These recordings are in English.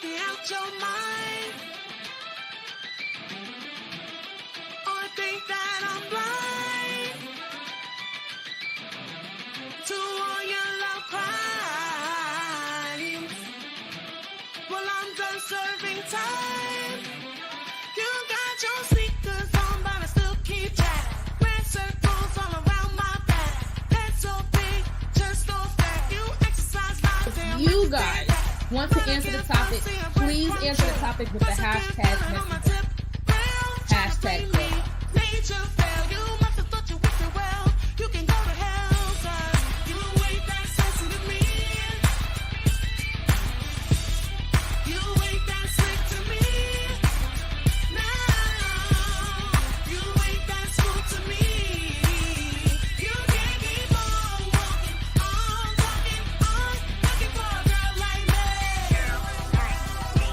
working out your mind. Or think that I'm blind to all your love crimes. Well, I'm done serving time. You got your sneakers on, but I still keep track. Red circles all around my back. That's so big, just so fat. You exercise my damn. You guys want to answer the topic, please answer the topic with the hashtag message. Hashtag girl. Nature fail. You must have thought you wished it well. You can go to hell, sir. You ain't that sensitive to me. You ain't that slick to me. No, you ain't that smooth to me. You can't keep on walking, on talking, on looking for a girl like me. Girl like me.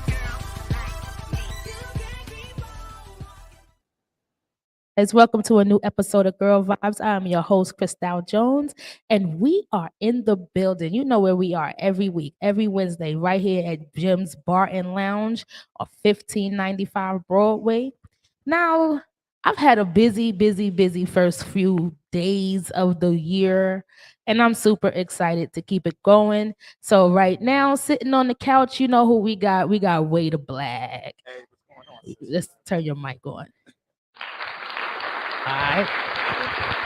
Girl like me. You can't keep on walking. Guys, welcome to a new episode of Girl Vibes. I am your host, Crystal Jones, and we are in the building. You know where we are every week, every Wednesday, right here at Jim's Bar and Lounge on 1595 Broadway. Now, I've had a busy first few days of the year, and I'm super excited to keep it going. So right now, sitting on the couch, you know who we got? We got Wade Black. Hey, what's going on? Let's turn your mic on. All right.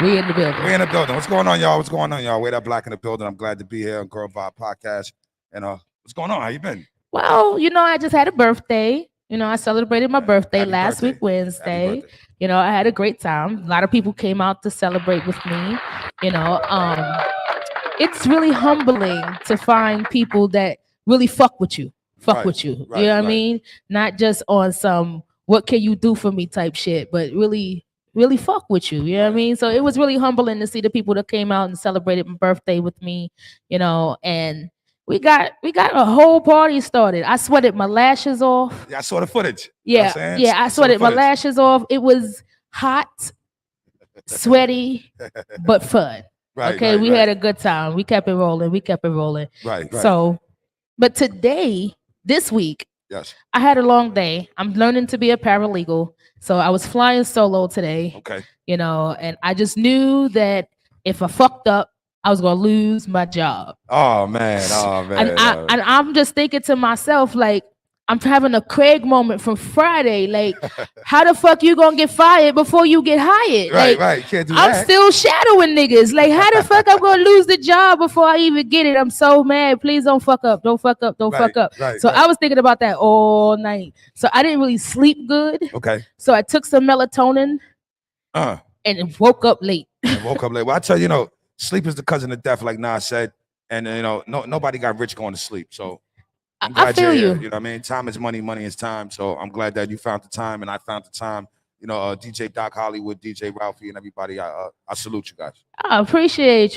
We in the building. We're in the building. What's going on, y'all? What's going on, y'all? Wade Up Black in the building. I'm glad to be here on Girl Vibe Podcast. And what's going on? How you been? Well, you know, I just had a birthday. You know, I celebrated my birthday Happy last birthday. week, Wednesday. Happy birthday. You know, I had a great time. A lot of people came out to celebrate with me. You know, it's really humbling to find people that really fuck with you. Right, With you. right, You know what I right. mean? Not just on some what can you do for me type shit, but really fuck with you. You know what I mean? So it was really humbling to see the people that came out and celebrated my birthday with me, you know, and we got a whole party started. I sweated my lashes off. Yeah, I saw the footage. You know what I'm Yeah, saying? yeah, I saw the sweated my footage. lashes off. It was hot, sweaty, but fun. Right, Okay, right, we right, had a good time. We kept it rolling. right, right. So, but today, this week, Yes. I had a long day. I'm learning to be a paralegal. So I was flying solo today, Okay. you know, and I just knew that if I fucked up, I was gonna lose my job. Oh man. Oh man. And I'm just thinking to myself, like, I'm having a Craig moment from Friday. Like, how the fuck you gonna get fired before you get hired? right, Like, right. You can't do I'm that. still shadowing niggas. Like, how the fuck I'm gonna lose the job before I even get it? I'm so mad. Please don't fuck up. Don't fuck up. Don't Right, fuck up. right, So right. I was thinking about that all night. So I didn't really sleep good. Okay. So I took some melatonin and woke up late. And woke up late. Well, I tell you, you know, sleep is the cousin of death, like Nas said. And you know, nobody got rich going to sleep. So I'm I glad feel you're you. here. You know what I mean? Time is money, money is time. So I'm glad that you found the time and I found the time. You know, DJ Doc Hollywood, DJ Ralphie, and everybody. I salute you guys. I appreciate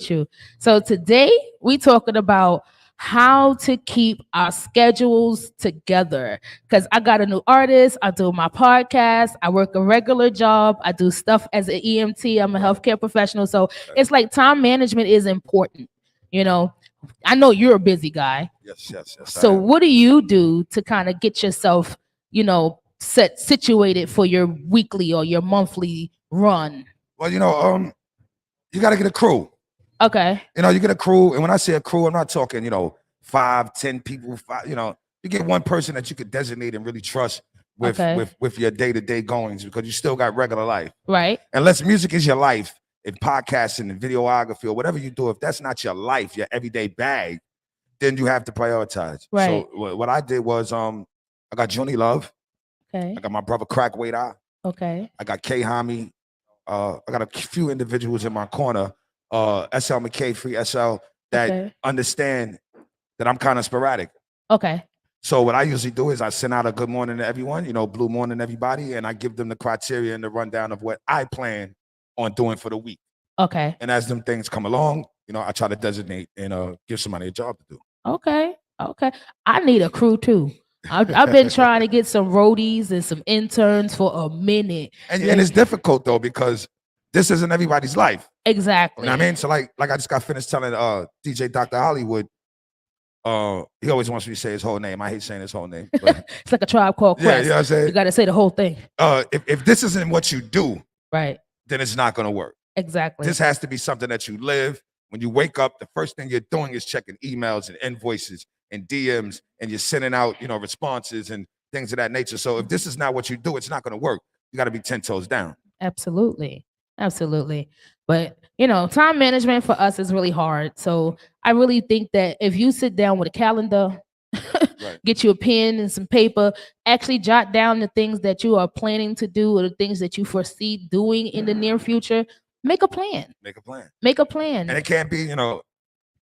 you. So today we talking about how to keep our schedules together. Because I got a new artist, I do my podcast, I work a regular job, I do stuff as an EMT, I'm a healthcare professional. So it's like time management is important. You know, I know you're a busy guy. Yes. So I am. what do you do to kind of get yourself, you know, situated for your weekly or your monthly run? Well, you know, you got to get a crew. Okay. You know, you get a crew, and when I say a crew, I'm not talking, 5, 10 people. You get one person that you could designate and really trust with Okay. with your day-to-day goings, because you still got regular life. Right. Unless music is your life, if podcasting and videography or whatever you do, if that's not your life, your everyday bag, then you have to prioritize. Right. So what I did was, I got Junie Love, Okay. I got my brother Crack Wade Eye, Okay. I got K Hami, I got a few individuals in my corner, SL McKay, Free SL, that Okay. understand that I'm kind of sporadic. Okay. So what I usually do is I send out a good morning to everyone, blue morning everybody, and I give them the criteria and the rundown of what I plan on doing for the week. Okay. And as them things come along, I try to designate and give somebody a job to do. Okay. I need a crew too. I've been trying to get some roadies and some interns for a minute. And it's difficult though, because this isn't everybody's life. Exactly. You know what I mean? So like I just got finished telling DJ Dr. Hollywood, He always wants me to say his whole name. I hate saying his whole name. But It's like a Tribe Called yeah, Quest. you know what I'm You saying? got to say the whole thing. If this isn't what you do, Right. then it's not going to work. Exactly. This has to be something that you live. When you wake up, the first thing you're doing is checking emails and invoices and DMs, and you're sending out, responses and things of that nature. So if this is not what you do, it's not going to work. You got to be 10 toes down. Absolutely. Absolutely. But, time management for us is really hard. So I really think that if you sit down with a calendar, Right. get you a pen and some paper, actually jot down the things that you are planning to do or the things that you foresee doing in the near future, make a plan. Make a plan. Make a plan. And it can't be,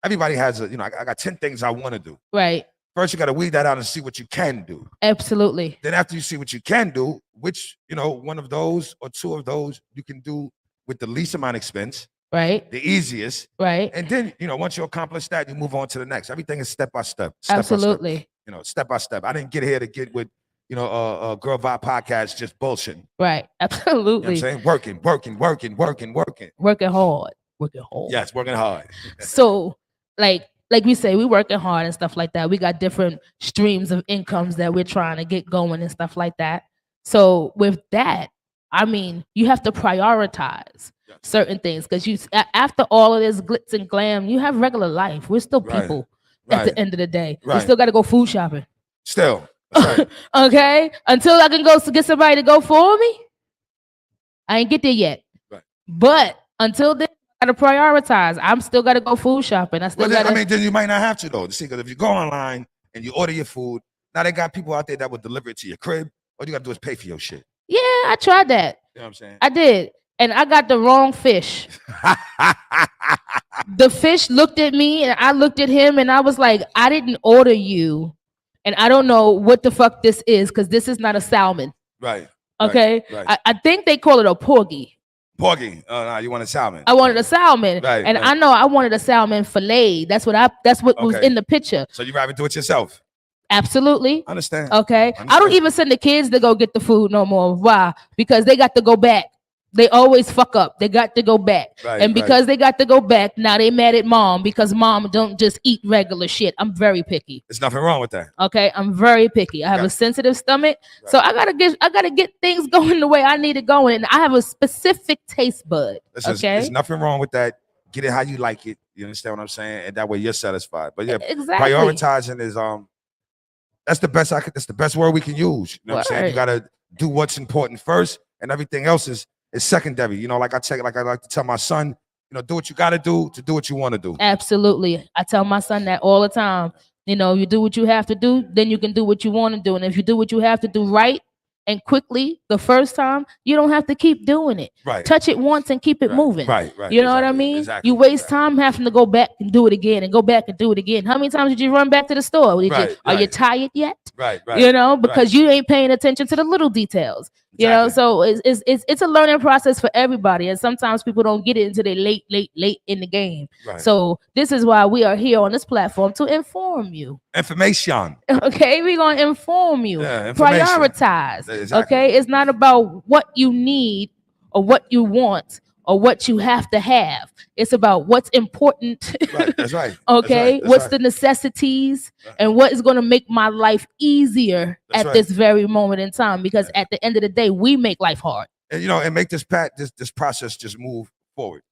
everybody has I got 10 things I want to do. Right. First, you got to weed that out and see what you can do. Absolutely. Then after you see what you can do, which, one of those or two of those you can do with the least amount of expense, Right. the easiest. Right. And then, once you accomplish that, you move on to the next. Everything is step by step. Absolutely. Step by step. I didn't get here to get with, Girl Vibe podcast just bullshitting. Right. You know what Absolutely. I'm saying? Working. Working hard. Working hard. Yes, working hard. So, like we say, we working hard and stuff like that. We got different streams of incomes that we're trying to get going and stuff like that. So with that, I mean, you have to prioritize Yes. certain things because after all of this glitz and glam, you have regular life. We're still Right. people at Right. the end of the day. We Right. still got to go food shopping. Still. That's right. Okay, until I can go get somebody to go for me, I ain't get there yet. Right. But until then, I gotta prioritize. I'm still gotta go food shopping. I still Well, then, gotta. then you might not have to though. See, because if you go online and you order your food, now they got people out there that will deliver it to your crib. All you got to do is pay for your shit. Yeah, I tried that. You know what I'm saying? I did, and I got the wrong fish. The fish looked at me, and I looked at him, and I was like, "I didn't order you, and I don't know what the fuck this is because this is not a salmon." Right. Okay, Right. I think they call it a porgy. Porgy. Oh, no, you want a salmon. I wanted a salmon, Right, and right. I know I wanted a salmon fillet. That's what was Okay. in the picture. So you rather do it yourself. Absolutely. I understand. Okay. I don't Understand. even send the kids to go get the food no more. Why? Because they got to go back. They always fuck up. They got to go back. Right, And right. because they got to go back, now they mad at mom because mom don't just eat regular shit. I'm very picky. There's nothing wrong with that. Okay. I'm very picky. I have Got a it. sensitive stomach. So I gotta get things going the way I need it going. And I have a specific taste bud. Listen, Okay. There's nothing wrong with that. Get it how you like it. You understand what I'm saying? And that way you're satisfied. But yeah, Exactly. prioritizing is that's the best that's the best word we can use. You know what I'm saying? You Word. gotta do what's important first, and everything else is secondary. Like I like to tell my son, do what you gotta do to do what you want to do. Absolutely. I tell my son that all the time. You do what you have to do, then you can do what you want to do. And if you do what you have to do right and quickly the first time, you don't have to keep doing it. Right. Touch it once and keep it Right, moving. Right. You know what I Exactly, mean? Exactly. You waste exactly. time having to go back and do it again and go back and do it again. How many times did you run back to the store? Right, Are you right. tired yet? Right. Right. Because you ain't paying attention to the little details. Exactly. So it's a learning process for everybody. And sometimes people don't get it until they late in the game. Right. So this is why we are here on this platform to inform you. Information. Okay, we're gonna inform you. Yeah, information. Prioritize. Exactly. Okay, it's not about what you need or what you want or what you have to have. It's about what's important. Right. That's right. Okay, That's what's right. the necessities Right. and what is going to make my life easier That's at right. this very moment in time? Because at the end of the day, we make life hard And and make this process just move forward.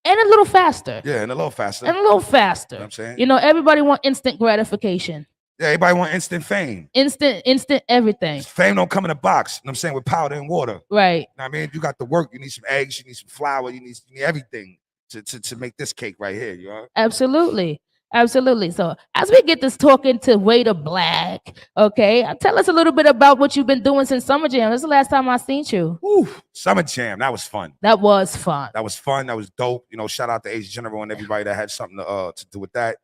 and a little faster. Yeah, and a little faster. And a little You know faster. what I'm saying? Everybody want instant gratification, Yeah, everybody want instant fame. instant everything. Fame don't come in a box. You know what I'm saying? With powder and water. Right. You know what I mean? You got the work. You need some eggs. You need some flour. You need everything to make this cake right here. You know? Absolutely. Absolutely. So as we get this talking to Waiter Black, okay, tell us a little bit about what you've been doing since Summer Jam. This is the last time I seen you. Woo, Summer Jam. That was fun. That was fun. That was fun. That was dope. Shout out to Ace General and everybody that had something to do with that.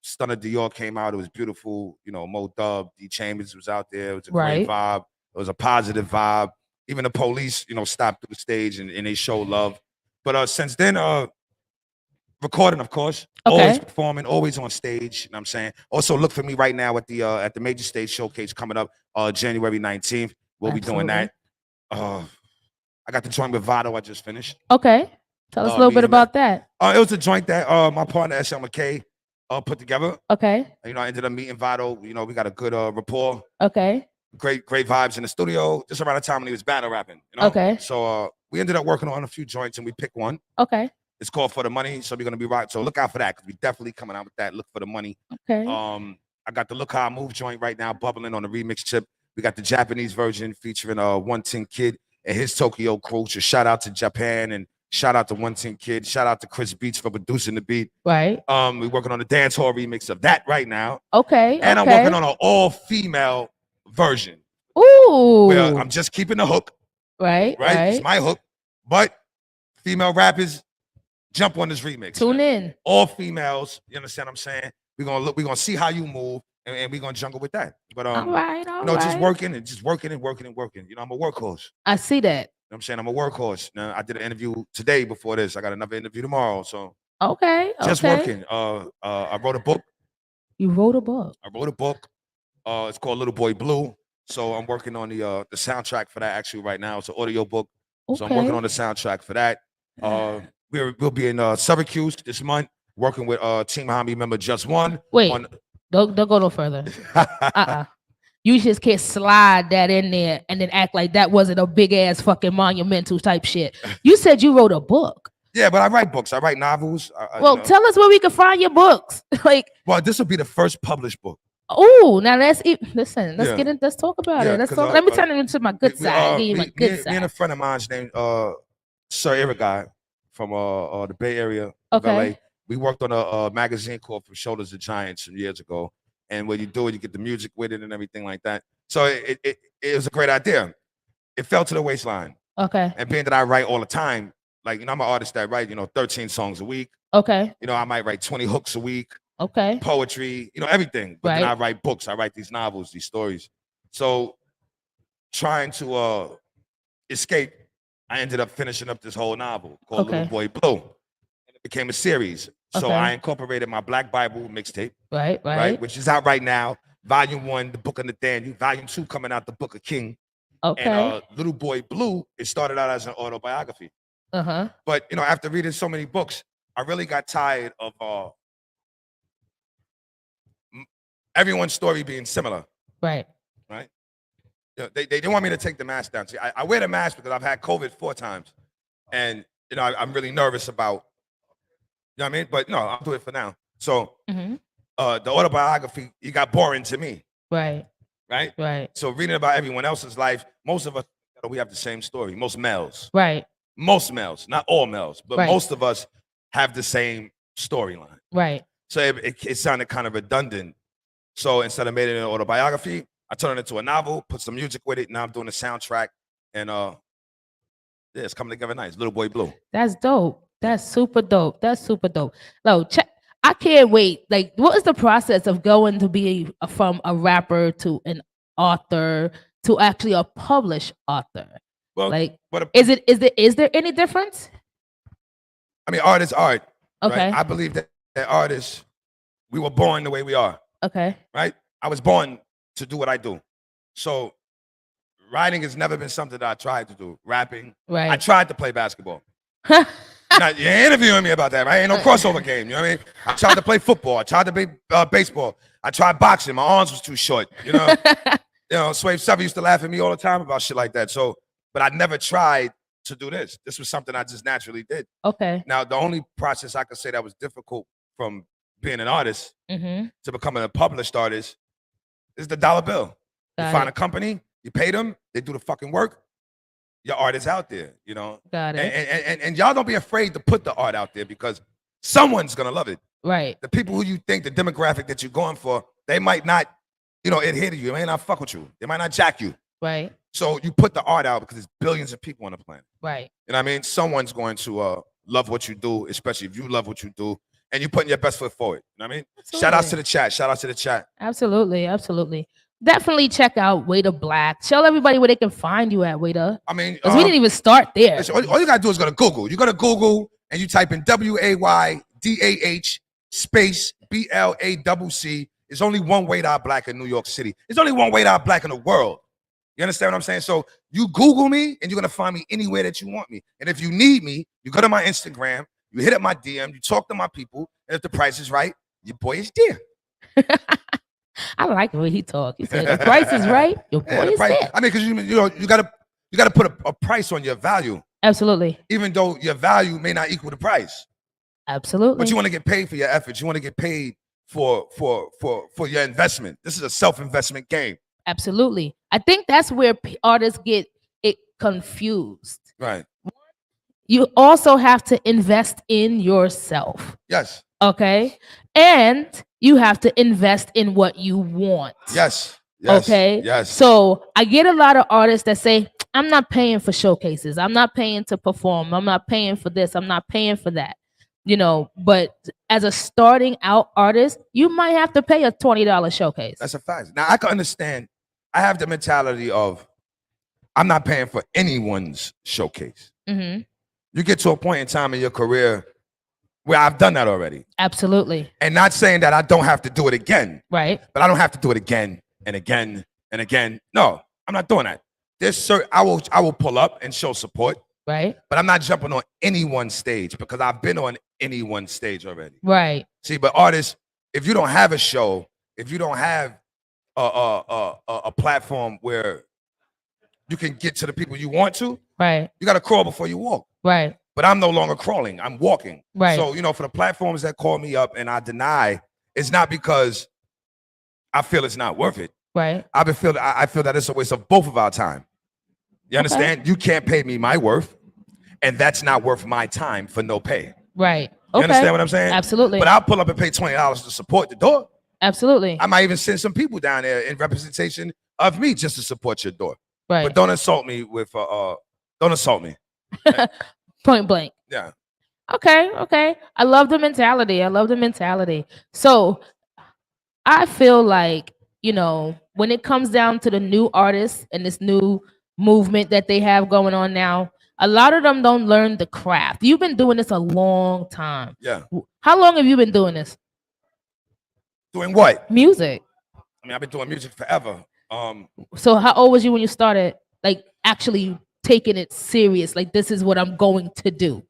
Stunner Dior came out. It was beautiful. Mo Dub, D Chambers was out there. It was a great vibe. It was a positive vibe. Even the police, stopped through the stage and they showed love. But since then, recording, of course, Okay. always performing, always on stage. You know what I'm saying? Also, look for me right now at the Major Stage Showcase coming up January 19th. We'll be doing that. I got the joint with Vado I just finished. Okay. Tell us a little me bit and about that. It was a joint that my partner SL McKay put together. Okay. You know, I ended up meeting Vado. You know, we got a good rapport. Okay. Great vibes in the studio. Just around the time when he was battle rapping. You know? Okay. So we ended up working on a few joints and we picked one. Okay. It's called For the Money. So we're gonna be right. So look out for that because we definitely coming out with that. Look for the money. Okay. I got the Look How I Move joint right now bubbling on the remix chip. We got the Japanese version featuring 110 Kid and his Tokyo crew. So shout out to Japan and shout out to 110 Kid. Shout out to Chris Beats for producing the beat. Right. We're working on the dance hall remix of that right now. Okay. And okay. I'm working on an all-female version. Ooh. Where I'm just keeping the hook. Right. It's my hook. But female rappers jump on this remix. Tune in. All females. You understand what I'm saying? We're gonna see how you move and we're gonna jungle with that. But all right. just working and just working and working and working. You know, I'm a workhorse. I see that. You know what I'm saying? I'm a workhorse. Now I did an interview today before this. I got another interview tomorrow. So okay. Just working. I wrote a book. You wrote a book. I wrote a book. It's called Little Boy Blue. So I'm working on the soundtrack for that actually right now. It's an audio book. Okay. So I'm working on the soundtrack for that. We'll be in Syracuse this month, working with Team Hami member Just One. Wait, don't go no further. You just can't slide that in there and then act like that wasn't a big ass fucking monumental type shit. You said you wrote a book. Yeah, but I write books. I write novels. Well, tell us where we can find your books. Well, this will be the first published book. Oh, now listen. Let's get in. Let's talk about it. Let's talk. Let me turn it into my good side. Give you my good side. Me and a friend of mine's named Sir Iragai from the Bay Area of Okay. LA. We worked on a magazine called From Shoulders to Giants some years ago. And when you do it, you get the music with it and everything like that. So it was a great idea. It fell to the waistline. Okay. And being that I write all the time, like, I'm an artist that write, 13 songs a week. Okay. I might write 20 hooks a week. Okay. Poetry, everything. But then I write books. I write these novels, these stories. So trying to escape, I ended up finishing up this whole novel called Little Boy Blue. And it became a series. So I incorporated my Black Bible mixtape. Right. Which is out right now. Volume 1, the Book of Nathaniel. Volume 2 coming out, the Book of King. Okay. And Little Boy Blue, it started out as an autobiography. But after reading so many books, I really got tired of everyone's story being similar. Right. They didn't want me to take the mask down. See, I wear the mask because I've had COVID 4 times. And I'm really nervous about, you know what I mean? But no, I'll do it for now. So the autobiography, it got boring to me. Right. So reading about everyone else's life, most of us, we have the same story. Most males. Right. Most males, not all males, but most of us have the same storyline. Right. So it sounded kind of redundant. So instead of making it an autobiography, I turned it into a novel, put some music with it. Now I'm doing a soundtrack, and it's coming together nice. Little Boy Blue. That's dope. That's super dope. No, I can't wait. Like, what is the process of going to be from a rapper to an author to actually a published author? Well, is there any difference? I mean, art is art. Okay. Right? I believe that artists, we were born the way we are. Okay. Right? I was born to do what I do. So writing has never been something that I tried to do. Rapping. Right. I tried to play basketball. Now, you're interviewing me about that, right? Ain't no crossover game. You know what I mean? I tried to play football. I tried to play baseball. I tried boxing. My arms was too short. Swave Sever used to laugh at me all the time about shit like that. So, but I never tried to do this. This was something I just naturally did. Okay. Now, the only process I could say that was difficult from being an artist to becoming a published artist is the dollar bill. You find a company, you pay them, they do the fucking work. Your art is out there, Got it. And y'all don't be afraid to put the art out there because someone's gonna love it. Right. The people who you think the demographic that you're going for, they might not, adhere to you. They may not fuck with you. They might not jack you. Right. So you put the art out because there's billions of people on the planet. Right. You know what I mean? Someone's going to love what you do, especially if you love what you do, and you're putting your best foot forward. You know what I mean? Absolutely. Shout out to the chat. Absolutely. Definitely check out Wayda Black. Tell everybody where they can find you at, Wayda. I mean, because we didn't even start there. All you gotta do is go to Google. You go to Google and you type in WAYDAH space BLACC. There's only one Wayda Black in New York City. There's only one Wayda Black in the world. You understand what I'm saying? So you Google me and you're gonna find me anywhere that you want me. And if you need me, you go to my Instagram, you hit up my DM, you talk to my people, and if the price is right, your boy is there. I like the way he talk. He said the price is right. Your boy Yeah, the is price, there. I mean, because you gotta put a price on your value, Absolutely. even though your value may not equal the price. Absolutely. But you want to get paid for your efforts. You want to get paid for your investment. This is a self-investment game. Absolutely. I think that's where artists get it confused. Right. You also have to invest in yourself. Yes. Okay. And you have to invest in what you want. Yes. Yes. Okay. Yes. So I get a lot of artists that say, I'm not paying for showcases. I'm not paying to perform. I'm not paying for this. I'm not paying for that. You know, but as a starting out artist, you might have to pay a $20 showcase. That's a fact. Now I can understand. I have the mentality of I'm not paying for anyone's showcase. Mm-hmm. You get to a point in time in your career where I've done that already. Absolutely. And not saying that I don't have to do it again. Right. But I don't have to do it again and again and again. No, I'm not doing that. I will pull up and show support. Right. But I'm not jumping on anyone's stage because I've been on anyone's stage already. Right. See, but artists, if you don't have a show, if you don't have a platform where you can get to the people you want to, right, you got to crawl before you walk. Right. But I'm no longer crawling. I'm walking. Right. So, for the platforms that call me up and I deny, it's not because I feel it's not worth it. Right. I feel that it's a waste of both of our time. You understand? You can't pay me my worth, and that's not worth my time for no pay. Right. You understand what I'm saying? Absolutely. But I'll pull up and pay $20 to support the door. Absolutely. I might even send some people down there in representation of me just to support your door. Right. But don't insult me with don't insult me. Point blank. Yeah. Okay. I love the mentality. So I feel like, when it comes down to the new artists and this new movement that they have going on now, a lot of them don't learn the craft. You've been doing this a long time. Yeah. How long have you been doing this? Doing what? Music. I mean, I've been doing music forever. So how old was you when you started, like, actually taking it serious? Like, this is what I'm going to do.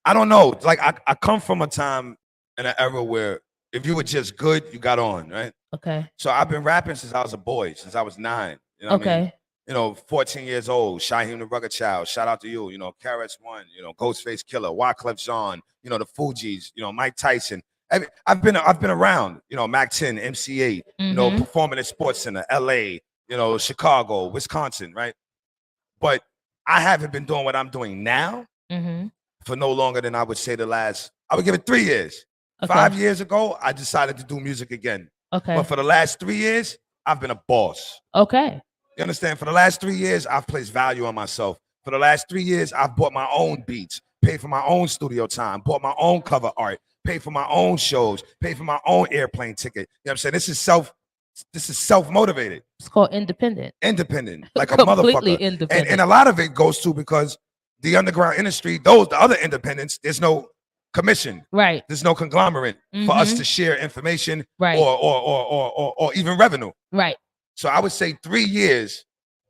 I don't know. Like, I come from a time in an era where if you were just good, you got on, right? Okay. So I've been rapping since I was a boy, since I was 9. You know what I mean? 14 years old, Shaheem the Rugged Child, shout out to you, KRS-One, Ghostface Killer, Wyclef Jean, the Fugees, Mike Tyson. I've been around, Mac 10, MC8, performing at Sports Center, LA, Chicago, Wisconsin, right? But I haven't been doing what I'm doing now for no longer than I would say I would give it 3 years. Okay. 5 years ago, I decided to do music again. Okay. But for the last 3 years, I've been a boss. Okay. You understand? For the last 3 years, I've placed value on myself. For the last 3 years, I've bought my own beats, paid for my own studio time, bought my own cover art, paid for my own shows, paid for my own airplane ticket. You know what I'm saying? This is self-motivated. It's called independent. Independent, like a Completely motherfucker. independent. And a lot of it goes to because the underground industry, the other independents, there's no commission. Right. There's no conglomerate for us to share information or even revenue. Right. So I would say 3 years,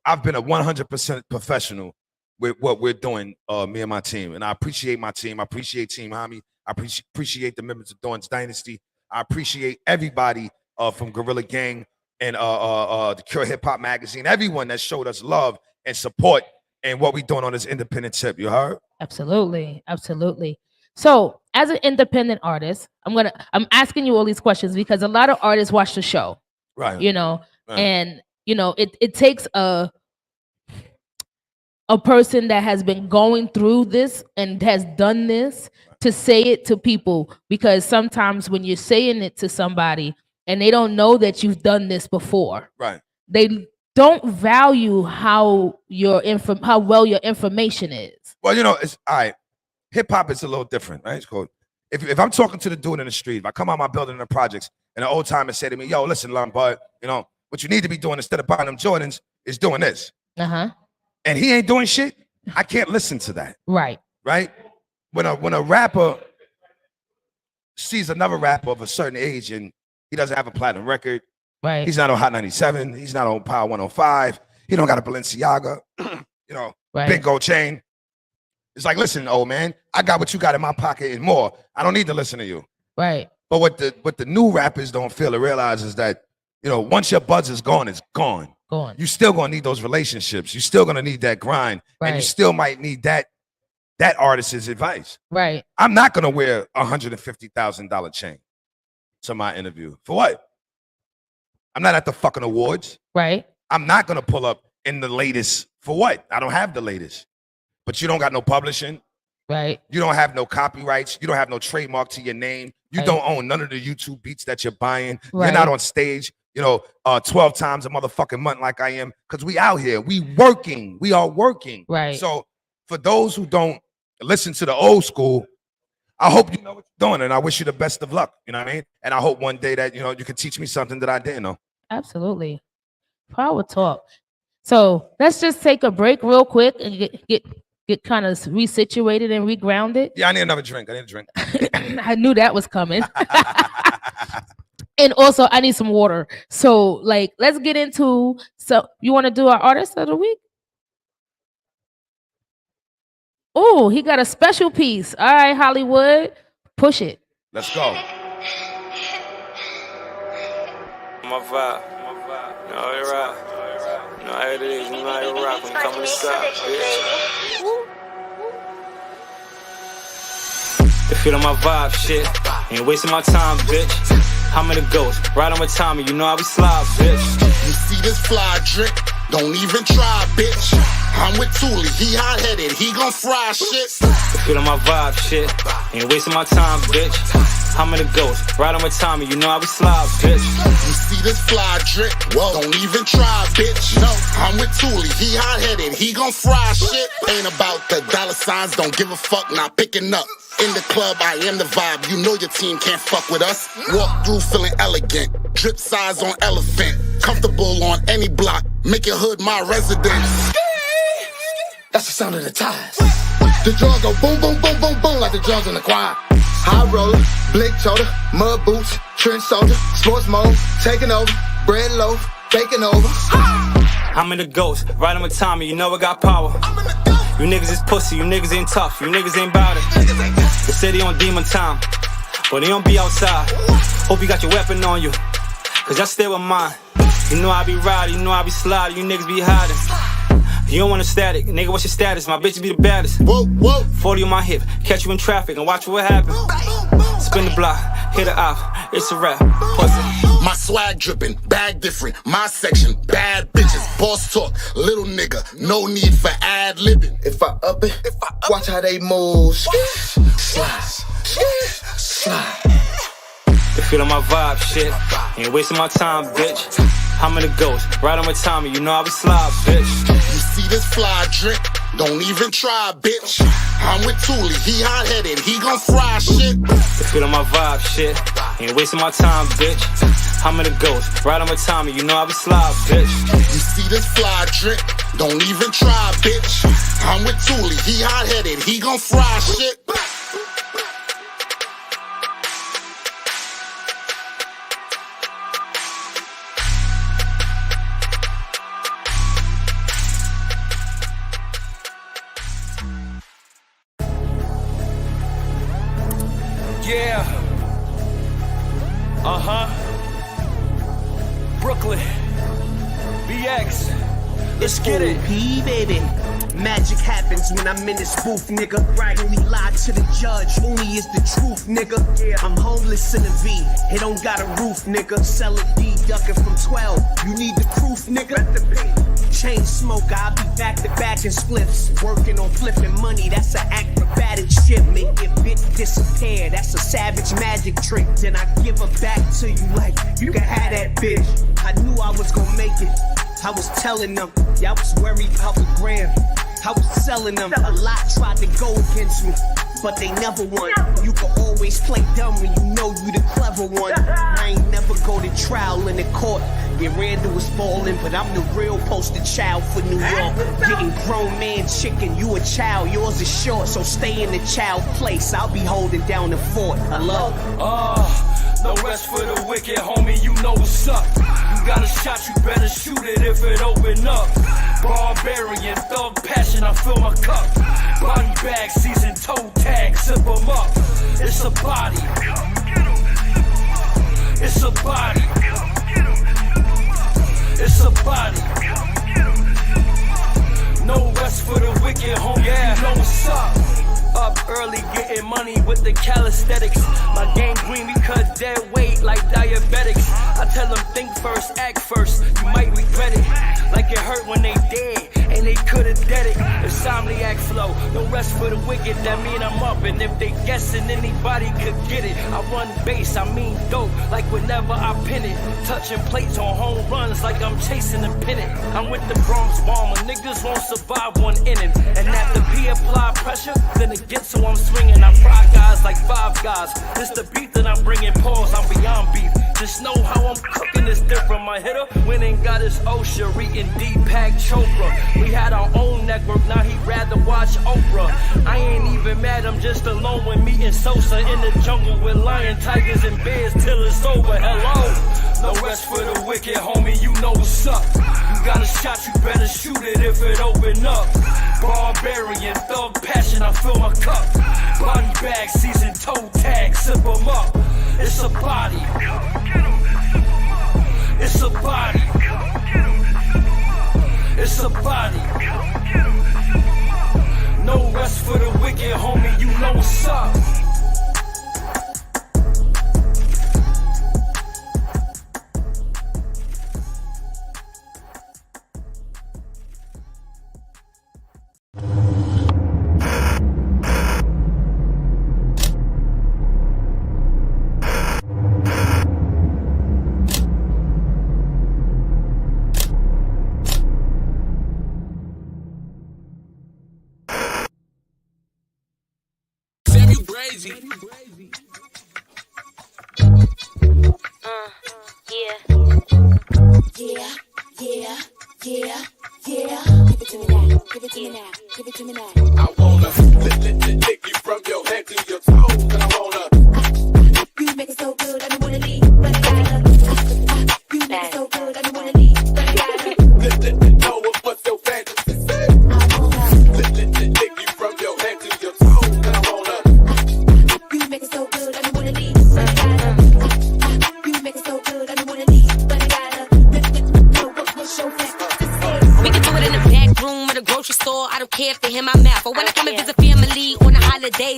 I've been a 100% professional with what we're doing, me and my team. And I appreciate my team. I appreciate Team Hami. I appreciate the members of Dawn's Dynasty. I appreciate everybody from Gorilla Gang and the Cure Hip Hop Magazine, everyone that showed us love and support and what we're doing on this independent tip. You heard? Absolutely. So as an independent artist, I'm asking you all these questions because a lot of artists watch the show. Right. Right. And it takes a person that has been going through this and has done this to say it to people, because sometimes when you're saying it to somebody and they don't know that you've done this before, right, they don't value how well your information is. Well, it's all right. Hip hop is a little different, right? It's called, if I'm talking to the dude in the street, if I come out my building in the projects and an old timer say to me, yo, listen, Lombard, what you need to be doing instead of buying them Jordans is doing this. Uh-huh. And he ain't doing shit, I can't listen to that. Right. Right? When a rapper sees another rapper of a certain age and he doesn't have a platinum record, right? He's not on Hot 97, he's not on Power 105, he don't got a Balenciaga, right. Big gold chain. It's like, listen, old man, I got what you got in my pocket and more. I don't need to listen to you. Right. But what the new rappers don't fail to realize is that, you know, once your buzz is gone, it's gone. You still gonna need those relationships. You still gonna need that grind, and you still might need that artist's advice. Right. I'm not gonna wear $150,000 chain to my interview. For what? I'm not at the fucking awards. Right. I'm not gonna pull up in the latest. For what? I don't have the latest. But you don't got no publishing. Right. You don't have no copyrights. You don't have no trademark to your name. You don't own none of the YouTube beats that you're buying. You're not on stage, you know, 12 times a motherfucking month like I am. Because we out here. We working. We are working. Right. So for those who don't listen to the old school, I hope you know what you're doing. And I wish you the best of luck. You know what I mean? And I hope one day that, you know, you can teach me something that I didn't know. Absolutely. Power talk. So let's just take a break real quick and get kind of resituated and regrounded. Yeah, I need another drink. I need a drink. I knew that was coming. And also, I need some water. So, like, let's get into. So, you want to do our artist of the week? Oh, he got a special piece. All right, Hollywood, push it. Let's go. My vibe. No, it rock. No, it is. You know it rock when you come to the side, bitch. If you on my vibe, shit, ain't wasting my time, bitch. I'm in the ghost, right on my Tommy, you know how we slide, bitch. You see this fly drip? Don't even try, bitch. I'm with Thule, he hot-headed, he gon' fry shit. If you on my vibe, shit, ain't wasting my time, bitch. I'm in the ghost, right on my Tommy, you know how we slide, bitch. You see this fly drip? Whoa, don't even try, bitch. No, I'm with Thule, he hot-headed, he gon' fry shit. Ain't about the dollar signs, don't give a fuck, not picking up. In the club, I am the vibe, you know your team can't fuck with us. Walk through feeling elegant, drip size on elephant. Comfortable on any block, make your hood my residence. That's the sound of the ties. The drum go boom, boom, boom, boom, boom, like the drums in the choir. High roller, blick shoulder, mud boots, trench soldier, sports mode, taking over, bread loaf, baking over. I'm in the ghost, right on my Tommy, you know I got power. You niggas is pussy, you niggas ain't tough, you niggas ain't bout it. They say they on demon time, but they don't be outside. Hope you got your weapon on you, cause I stay with mine. You know I be riding, you know I be sliding, you niggas be hiding. You don't want a static, nigga, what's your status? My bitch be the baddest. Whoa, whoa. 40 on my hip, catch you in traffic and watch what happens. Spin the block, hit it out, it's a rap, pussy. My swag dripping, bag different, my section, bad bitches, boss talk, little nigga, no need for ad-libbing. If I up it, watch how they move. Slide, slide. If you on my vibe, shit, ain't wasting my time, bitch. I'm in the ghost, right on my Tommy, you know how we slide, bitch. You see this fly drip? Don't even try, bitch. I'm with Thule, he hot-headed, he gon' fry shit. If you on my vibe, shit, ain't wasting my time, bitch. I'm in the ghost, right on my Tommy, you know how we slide, bitch. You see this fly drip? Don't even try, bitch. I'm with Thule, he hot-headed, he gon' fry shit. Yeah. Brooklyn. BX. Let's get it. P, baby. Magic happens when I'm in this booth, nigga. Right. Only lie to the judge, only is the truth, nigga. Yeah. I'm homeless in a V, it don't got a roof, nigga. Selling D, ducking from 12, you need the proof, nigga. Chain smoker, I'll be back to back in spliffs. Working on flipping money, that's an acrobatic shit. Make your bitch disappear, that's a savage magic trick. Then I give her back to you like, you can have that bitch. I knew I was gonna make it, I was telling them. Y'all was worried about the gram, I was selling them. A lot tried to go against me, but they never won. You can always play dumb when you know you the clever one. I ain't never go to trial in the court. Yeah, Randall was falling, but I'm the real poster child for New York. Getting grown man chicken, you a child, yours is short, so stay in the child place. I'll be holding down the fort. I love. No rest for the wicked, homie, you know what's up. You got a shot, you better shoot it if it open up. Barbarian, thug passion, I fill my cup. Body bag, season toe tag, sip 'em up. It's a body. It's a body. It's a body. No rest for the wicked, homie. Yeah. You know what's up. Up early, getting money with the calisthenics. My gang green, we cut dead weight like diabetics. I tell them think first, act first. You might regret it, like it hurt when they dead and they could've dead it. Insomniac flow, no rest for the wicked. That mean I'm up, and if they guessing, anybody could get it. I run bass, I mean dope, like whenever I pin it. Touching plates on home runs, like I'm chasing a pennant. I'm with the Bronx Bomber, niggas won't survive one inning. And after P apply pressure, then it gets so I'm swinging. I fry guys like five guys. This the beat that I'm bringing. Pause, I'm beyond beef. Just know how I'm cooking this different. My hitter went and got his OSHA, reading Deepak Chopra. We had our own network, now he'd rather watch Oprah. I ain't even mad, I'm just alone with me and Sosa in the jungle with lion, tigers, and bears till it's over. Hello. No rest for the wicked, homie, you know what's up. You got a shot, you better shoot it if it open up. Barbarian, thug passion, I fill my cup. Body bag, season toe tag, sip 'em up. It's a body. It's a body. It's a body. No rest for the wicked, homie, you know what's up.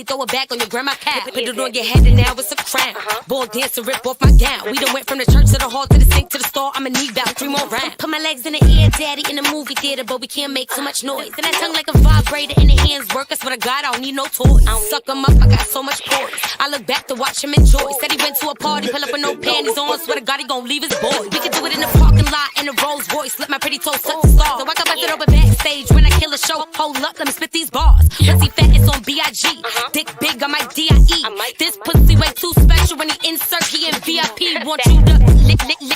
Throw it back on your grandma cap. Put it on your head and now it's a crown. Ball dancer, rip off my gown. We done went from the church to the hall to the sink to the store. I'ma need about 3 more rounds. Put my legs in the air, daddy, in the movie theater, but we can't make too much noise. And that tongue like a vibrator in the hands work. I swear to God, I don't need no toys. I don't suck him up, I got so much poise. I look back to watch him enjoy. Said he went to a party, pull up with no panties on. Swear to God, he gon' leave his boy. We can do it in the parking lot in a Rolls Royce. Let my pretty toes touch the star. So I can bust it open backstage when I kill a show. Hold up, let me spit these bars. Pussy fat, it's on B.I.G. Dick big, I might D.I.E. This pussy way too special when he insert, he in VIP. Want you to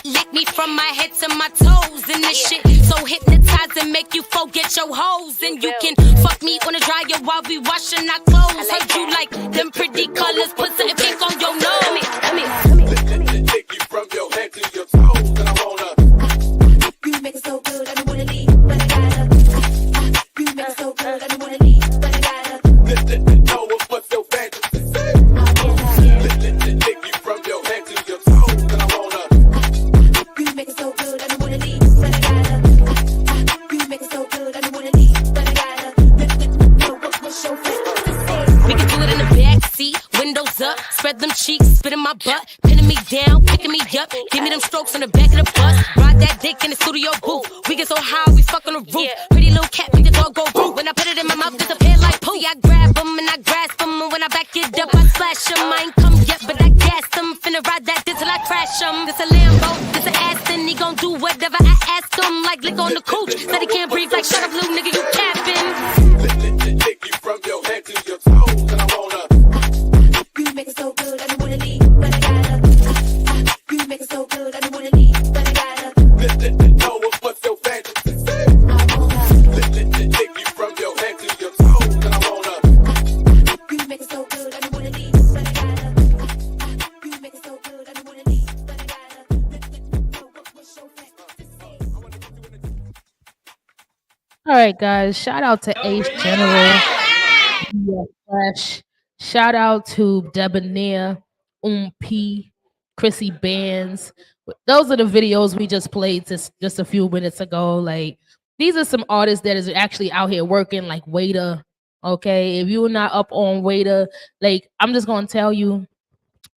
lick me from my head to my toes. And this shit so hypnotized and make you forget your hoes. And you can fuck me on the dryer while we washing our clothes. Heard you like them pretty colors, put something pink on your nose. Come here. Take you from your head to your toes. And I wanna. You make it so good, I don't wanna leave, but I gotta. You make it so good, I don't wanna leave, but I gotta. Know what's your fantasy? Take you from your head to your toes. And I wanna. You make it so good, I don't wanna leave, but I gotta. You make it so good, I don't wanna leave, but I gotta. Know what's your fantasy? We can do it in the back seat, windows up, spread them cheeks, spit in my butt, pinning me down, picking me up, give me them strokes on the back of the bus, ride that dick in the studio booth. We get so high, we fuck on the roof. Pretty little cat, make the dog go roof. When I put it in my mouth, disappear like poo. I grab them and I grasp them, and when I back it up, I slash them. I ain't come yet, but I gas them. Finna ride that dick till I crash them. This a Lambo, this a Aston, he gon' do whatever I ask him. Like lick on the cooch, said he can't breathe. Like shut up, little nigga, you capping. Take you from your head to your toes. And I wanna. You make it so good, I don't wanna leave, but I gotta. You make it so good, I don't wanna leave, but I gotta. Know what's your fantasy? Take you from your head to your toes, and I wanna. You make it so good, I don't wanna leave, but I gotta. You make it so good, I don't wanna leave, but I gotta. Know what's your fantasy? All right, guys. Shout out to Ace General. Yeah, Fresh. Shout out to Debonair, P, Chrissy Bands. Those are the videos we just played just a few minutes ago. Like, these are some artists that is actually out here working, like Waiter. Okay, if you're not up on Waiter, like, I'm just gonna tell you,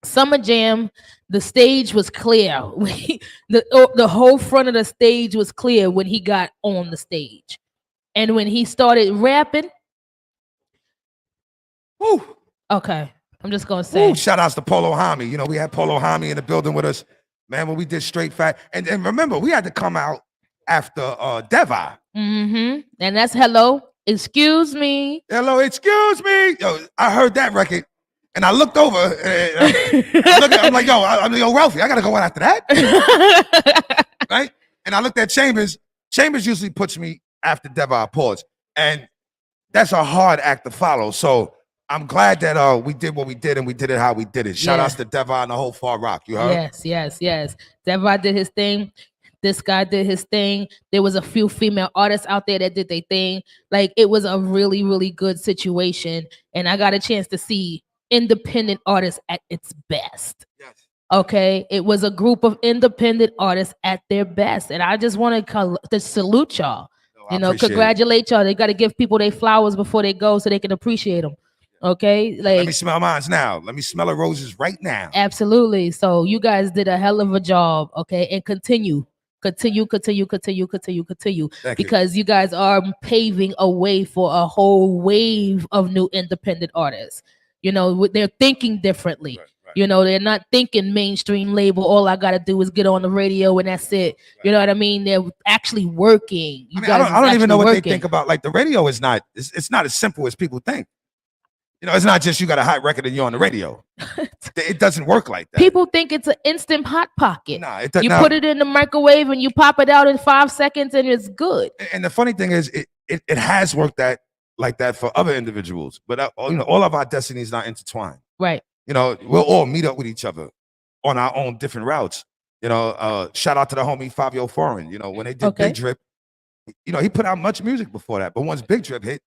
Summer Jam, the stage was clear. The whole front of the stage was clear when he got on the stage, and when he started rapping. Woo. Okay, I'm just gonna say. Ooh, shout outs to Polo Hami. You know, we had Polo Hami in the building with us, man, when we did Straight Fat. And remember, we had to come out after Deva. Mm-hmm. And that's Hello, Excuse Me. Hello, Excuse Me. Yo, I heard that record and I looked over and I'm like, yo, Ralphie, I gotta go on after that. Right? And I looked at Chambers. Chambers usually puts me after Deva, pause. And that's a hard act to follow. So I'm glad that we did what we did and we did it how we did it. Shout outs to Deva and the whole Far Rock. You heard? Yes. Deva did his thing. This guy did his thing. There was a few female artists out there that did their thing. Like, it was a really, really good situation. And I got a chance to see independent artists at its best. Yes. Okay. It was a group of independent artists at their best. And I just want to salute y'all. You know, congratulate y'all. They got to give people their flowers before they go so they can appreciate them. Okay, like, let me smell mine now. Let me smell the roses right now. Absolutely. So you guys did a hell of a job. Okay, and continue, because you guys are paving a way for a whole wave of new independent artists. You know, they're thinking differently. Right. You know, they're not thinking mainstream label. All I gotta do is get on the radio and that's it. Right. You know what I mean? They're actually working. I don't even know what they think about. Like, the radio is not. It's not as simple as people think. You know, it's not just you got a hot record and you're on the radio. It doesn't work like that. People think it's an instant hot pocket. Nah, you put it in the microwave and you pop it out in 5 seconds and it's good. And the funny thing is, it has worked like that for other individuals. But you know, all of our destiny is not intertwined. Right. You know, we'll all meet up with each other on our own different routes. You know, shout out to the homie Fabio Foreign. You know, when they did Big Drip, you know, he put out much music before that. But once Big Drip hit,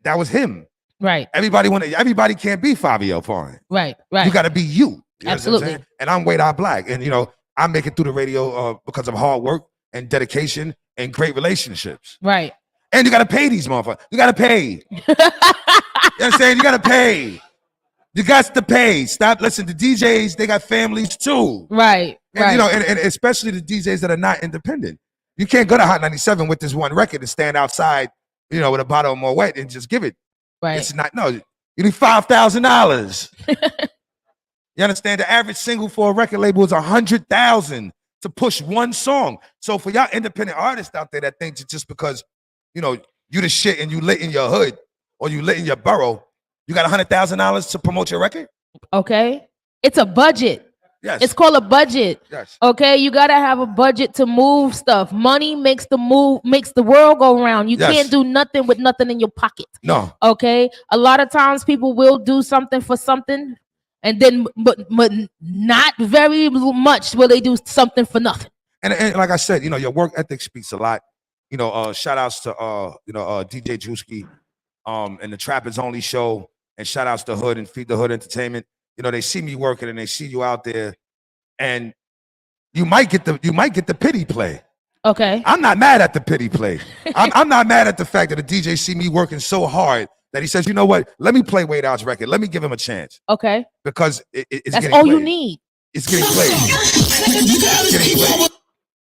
that was him. Right. Everybody can't be Fabio Foreign. Right. You got to be you. Absolutely. And I'm Wade Out Black. And, you know, I make it through the radio because of hard work and dedication and great relationships. Right. And you got to pay these motherfuckers. You got to pay. You know what I'm saying? You got to pay. You got to pay. Stop. Listen, the DJs, they got families too. Right. And, you know, and especially the DJs that are not independent. You can't go to Hot 97 with this one record and stand outside, you know, with a bottle of Moet and just give it. Right. It's not, no, you need $5,000. You understand? The average single for a record label is $100,000 to push one song. So for y'all independent artists out there that think just because, you know, you the shit and you lit in your hood or you lit in your borough, you got $100,000 to promote your record? Okay. It's a budget. Yes. It's called a budget. Yes. Okay. You gotta have a budget to move stuff. Money makes the world go round. You can't do nothing with nothing in your pocket. No. Okay. A lot of times people will do something for something, and then but not very much will they do something for nothing. And like I said, you know, your work ethic speaks a lot. You know, shout outs to DJ Drewski, and the Trappers Only show, and shout outs to Hood and Feed the Hood Entertainment. You know, they see me working and they see you out there, and you might get the pity play. Okay. I'm not mad at the pity play. I'm not mad at the fact that a DJ see me working so hard that he says, you know what? Let me play Wade Out's record. Let me give him a chance. Okay. Because it's that's getting all played. you need. It's getting played. It's getting played.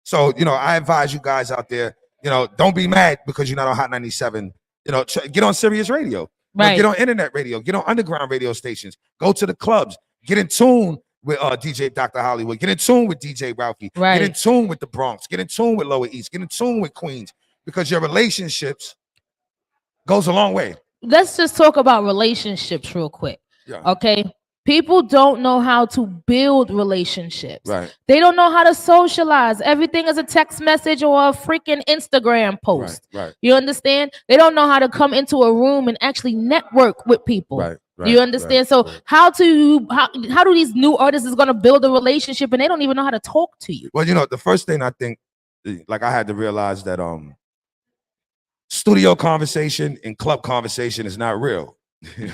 So, you know, I advise you guys out there, you know, don't be mad because you're not on Hot 97. You know, get on Sirius Radio. Right. Get on internet radio. Get on underground radio stations. Go to the clubs. Get in tune with DJ Dr. Hollywood. Get in tune with DJ Ralphie. Right. Get in tune with the Bronx. Get in tune with Lower East. Get in tune with Queens. Because your relationships goes a long way. Let's just talk about relationships real quick. Yeah. Okay. People don't know how to build relationships. Right. They don't know how to socialize. Everything is a text message or a freaking Instagram post. Right. You understand? They don't know how to come into a room and actually network with people. Right. You understand? So how do these new artists is going to build a relationship and they don't even know how to talk to you? Well, you know, the first thing I think, like, I had to realize that studio conversation and club conversation is not real. You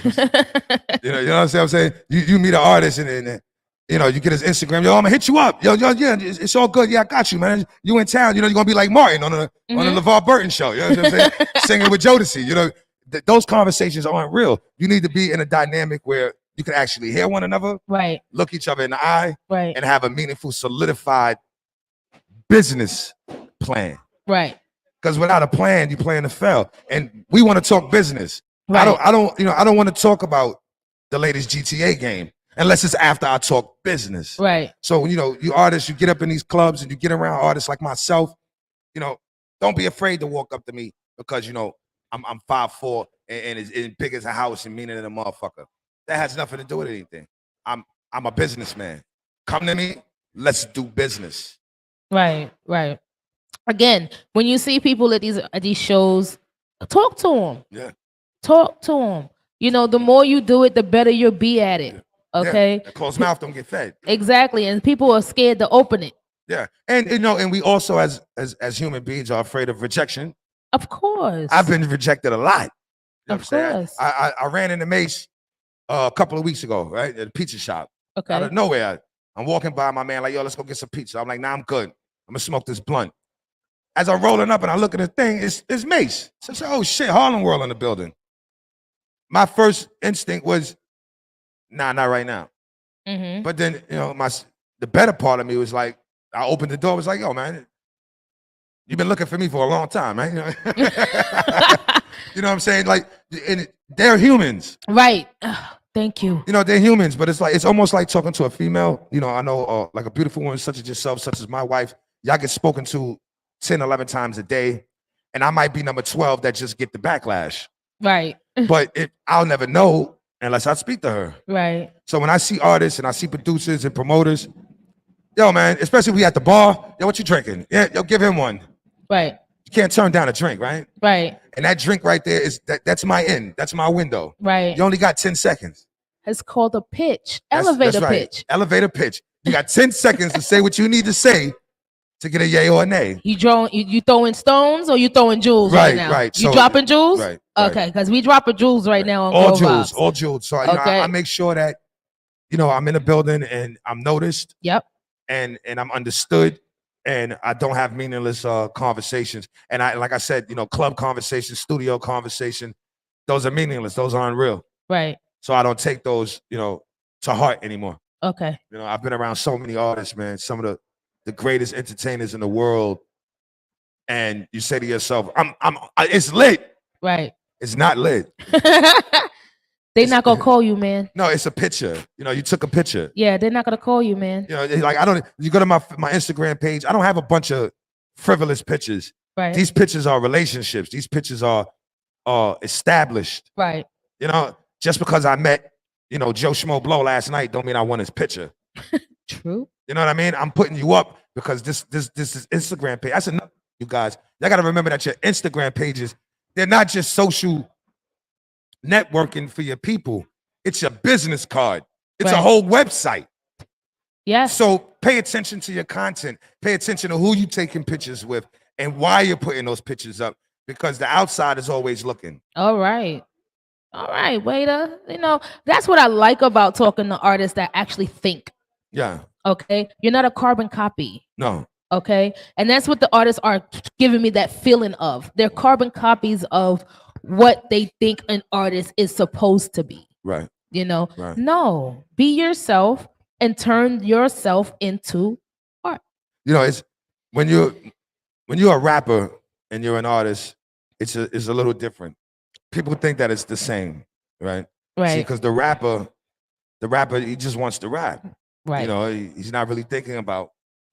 know what I'm saying? You meet an artist and You know, you get his Instagram. Yo, I'm gonna hit you up. Yo, yeah, it's all good. Yeah, I got you, man. You in town? You know, you're gonna be like Martin on the LeVar Burton show. You know what I'm saying? Singing with Jodeci. You know, those conversations aren't real. You need to be in a dynamic where you can actually hear one another, right? Look each other in the eye, right? And have a meaningful, solidified business plan, right? Because without a plan, you plan to fail. And we want to talk business. Right. I don't want to talk about the latest GTA game unless it's after I talk business. Right. So, you know, you artists, you get up in these clubs and you get around artists like myself, you know, don't be afraid to walk up to me because, you know, I'm 5'4" and it's big as a house and meaner than a motherfucker. That has nothing to do with anything. I'm a businessman. Come to me, let's do business. Right, right. Again, when you see people at these shows, talk to them. Yeah. Talk to them. You know, the more you do it, the better you'll be at it. Okay. Yeah. Closed mouth don't get fed. Exactly, and people are scared to open it. Yeah, and you know, and we also as human beings are afraid of rejection. Of course. I've been rejected a lot. You know Of course. I ran into Mace a couple of weeks ago, right, at a pizza shop. Okay. Out of nowhere, I'm walking by my man like, yo, let's go get some pizza. I'm like, nah, I'm good. I'm gonna smoke this blunt. As I'm rolling up and I look at the thing, it's Mace. So I said, oh shit, Harlem World in the building. My first instinct was, nah, not right now. Mm-hmm. But then, you know, the better part of me was like, I opened the door, was like, yo, man, you've been looking for me for a long time, man. You know, you know what I'm saying? Like, and they're humans. Right. Thank you. You know, they're humans, but it's almost like talking to a female. You know, I know like a beautiful woman such as yourself, such as my wife, y'all get spoken to 10, 11 times a day. And I might be number 12 that just get the backlash. Right. But I'll never know unless I speak to her. Right. So when I see artists and I see producers and promoters, yo, man, especially if we at the bar, yo, what you drinking? Yeah, yo, give him one. Right. You can't turn down a drink, right? Right. And that drink right there that's my end. That's my window. Right. You only got 10 seconds. It's called a pitch. That's Elevator right. pitch. Elevator pitch. You got 10 seconds to say what you need to say to get a yay or a nay. You throwing stones or you throwing jewels right now? Right. You So- dropping jewels? Right. Okay, because we dropping jewels right now on All Grow jewels, Vibes. all jewels. So you know, Okay. I make sure that, you know, I'm in the building and I'm noticed. Yep. And I'm understood, and I don't have meaningless conversations. And like I said, you know, club conversation, studio conversation, those are meaningless. Those aren't real. Right. So I don't take those, you know, to heart anymore. Okay. You know, I've been around so many artists, man, some of the greatest entertainers in the world. And you say to yourself, it's lit. Right. It's not lit. They not gonna call you, man. No, it's a picture. You know, you took a picture. Yeah, they're not gonna call you, man. You know, like you go to my Instagram page, I don't have a bunch of frivolous pictures. Right. These pictures are relationships. These pictures are established. Right. You know, just because I met, you know, Joe Schmo Blow last night don't mean I want his picture. True. You know what I mean? I'm putting you up because this is Instagram page. That's enough, you guys. Y'all gotta remember that your Instagram pages, they're not just social networking for your people. It's your business card. It's a Right. whole website. Yes. So pay attention to your content. Pay attention to who you taking pictures with and why you're putting those pictures up, because the outside is always looking. All right. All right, waiter. You know, that's what I like about talking to artists that actually think. Yeah. Okay. You're not a carbon copy. No. Okay. And that's what the artists are giving me that feeling of. They're carbon copies of what they think an artist is supposed to be. Right. You know, Right. no, be yourself and turn yourself into art. You know, it's when you're a rapper and you're an artist, it's a little different. People think that it's the same, right? Right. Because the rapper, he just wants to rap. Right. You know, he's not really thinking about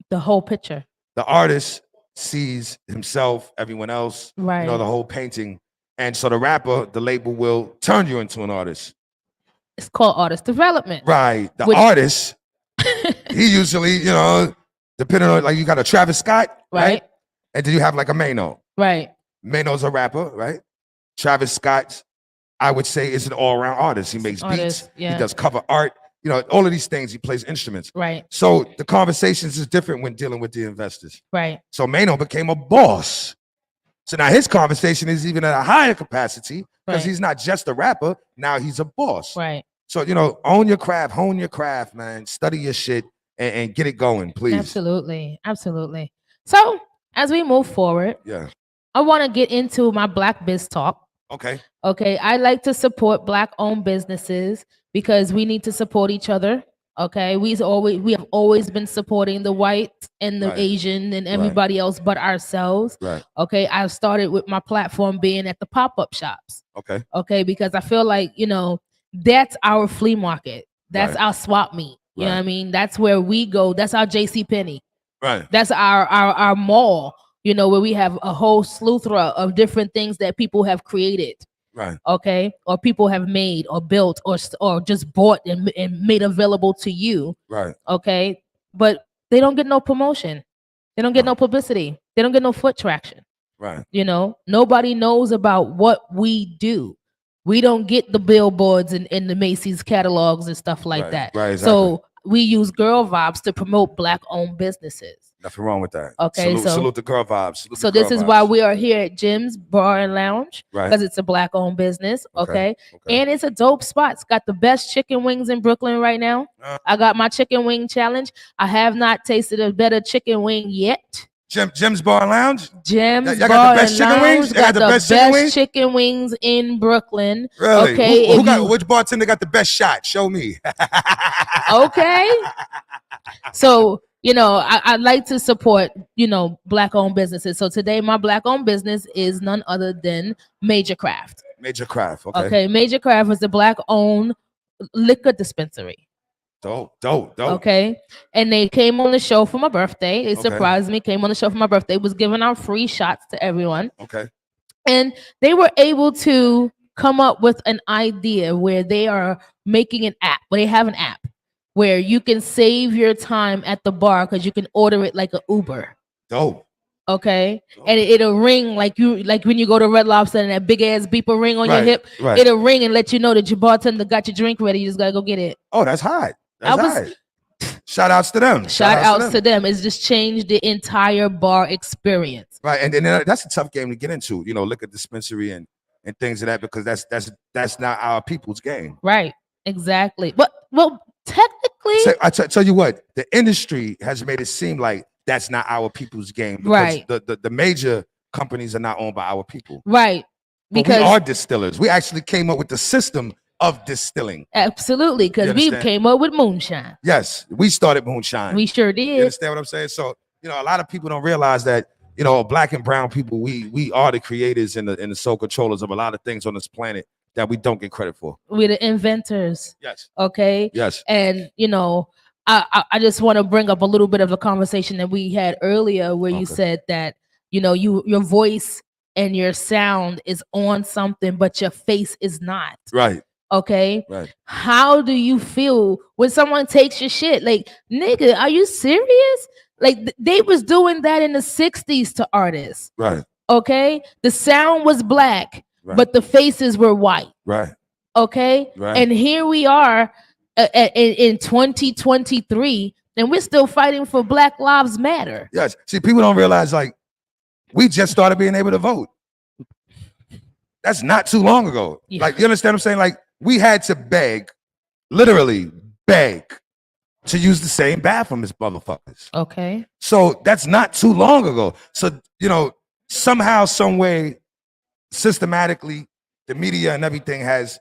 The whole picture. the artist sees himself, everyone else, Right. you know, the whole painting. And so the rapper, the label will turn you into an artist. It's called artist development. Right. The Which- artist, he usually, you know, depending on, like, you got a Travis Scott, right? Right. And then you have like a Mano. Right. Mano's a rapper, right? Travis Scott, I would say, is an all-around artist. He makes Artist, beats, yeah. he does cover art, you know, all of these things. He plays instruments. Right. So the conversations is different when dealing with the investors. Right. So Mano became a boss. So now his conversation is even at a higher capacity because Right. he's not just a rapper. Now he's a boss. Right. So, you know, own your craft, hone your craft, man. Study your shit and get it going, please. Absolutely. Absolutely. So as we move forward, Yeah. I want to get into my Black Biz Talk. Okay. Okay. I like to support Black owned businesses because we need to support each other. Okay. We have always been supporting the white and the Right. Asian and everybody else but ourselves. Right. Okay. I started with my platform being at the pop-up shops. Okay. Okay. Because I feel like, you know, that's our flea market. That's Right. our swap meet. You know Right. what I mean? That's where we go. That's our JC Penney. Right. That's our mall, you know, where we have a whole plethora of different things that people have created. Right. Okay. Or people have made or built or just bought and made available to you. Right. Okay. But they don't get no promotion. They don't get no publicity. They don't get no foot traction. Right. You know, nobody knows about what we do. We don't get the billboards and the Macy's catalogs and stuff like Right. that. Right. Exactly. So we use Girl Vibes to promote Black owned businesses. Nothing wrong with that. Okay, Salute the Girl Vibes. Salute So the this Girl is why Vibes. we are here at Jim's Bar and Lounge, Right. because it's a Black owned business. Okay. Okay. And it's a dope spot. It's got the best chicken wings in Brooklyn right now. I got my chicken wing challenge. I have not tasted a better chicken wing yet. Jim's Bar and Lounge? Jim's Y'all got Bar the best and chicken wings? Lounge Y'all got the best chicken wings? chicken wings in Brooklyn. Really? Okay. Who if got you- which bartender got the best shot? Show me. okay. So, you know, I like to support, you know, Black owned businesses. So today my Black owned business is none other than Major Craft. Major Craft. Okay. Okay. Major Craft is a Black owned liquor dispensary. Dope. Okay. And they came on the show for my birthday. It Okay. surprised me. Came on the show for my birthday, was giving out free shots to everyone. Okay. And they were able to come up with an idea where they are making an app. They have an app where you can save your time at the bar because you can order it like an Uber. Dope. Okay. And it'll ring like when you go to Red Lobster and that big ass beeper ring on your Right, hip. right. It'll ring and let you know that your bartender got your drink ready. You just gotta go get it. Oh, that's hot. That's I was- hot. Shout outs to them. Shout outs to them. It's just changed the entire bar experience. Right, and that's a tough game to get into. You know, liquor dispensary and things of that, because that's not our people's game. Right. Exactly. But well, technically, So, I tell you what, the industry has made it seem like that's not our people's game. Because Right. The major companies are not owned by our people. right. But Because we are distillers. We actually came up with the system of distilling. absolutely, because You we understand? came up with moonshine. Yes, we started moonshine. We sure You did. understand what I'm saying? So, you know, a lot of people don't realize that, you know, Black and brown people, we are the creators and the sole controllers of a lot of things on this planet that we don't get credit for. We're the inventors. Yes. Okay. Yes. And you know, I just want to bring up a little bit of a conversation that we had earlier where you Okay. said that, you know, your voice and your sound is on something, but your face is not. Right. Okay. Right. How do you feel when someone takes your shit? Like, nigga, are you serious? Like they was doing that in the 60s to artists. Right. Okay. The sound was black, Right. but the faces were white. Right. Okay. Right. And here we are in 2023, and we're still fighting for Black Lives Matter. Yes. See, people don't realize, like, we just started being able to vote. That's not too long ago. Yeah. Like, you understand what I'm saying? Like, we had to beg, literally beg, to use the same bathroom as motherfuckers. Okay. So that's not too long ago. So, you know, somehow, some way, systematically, the media and everything has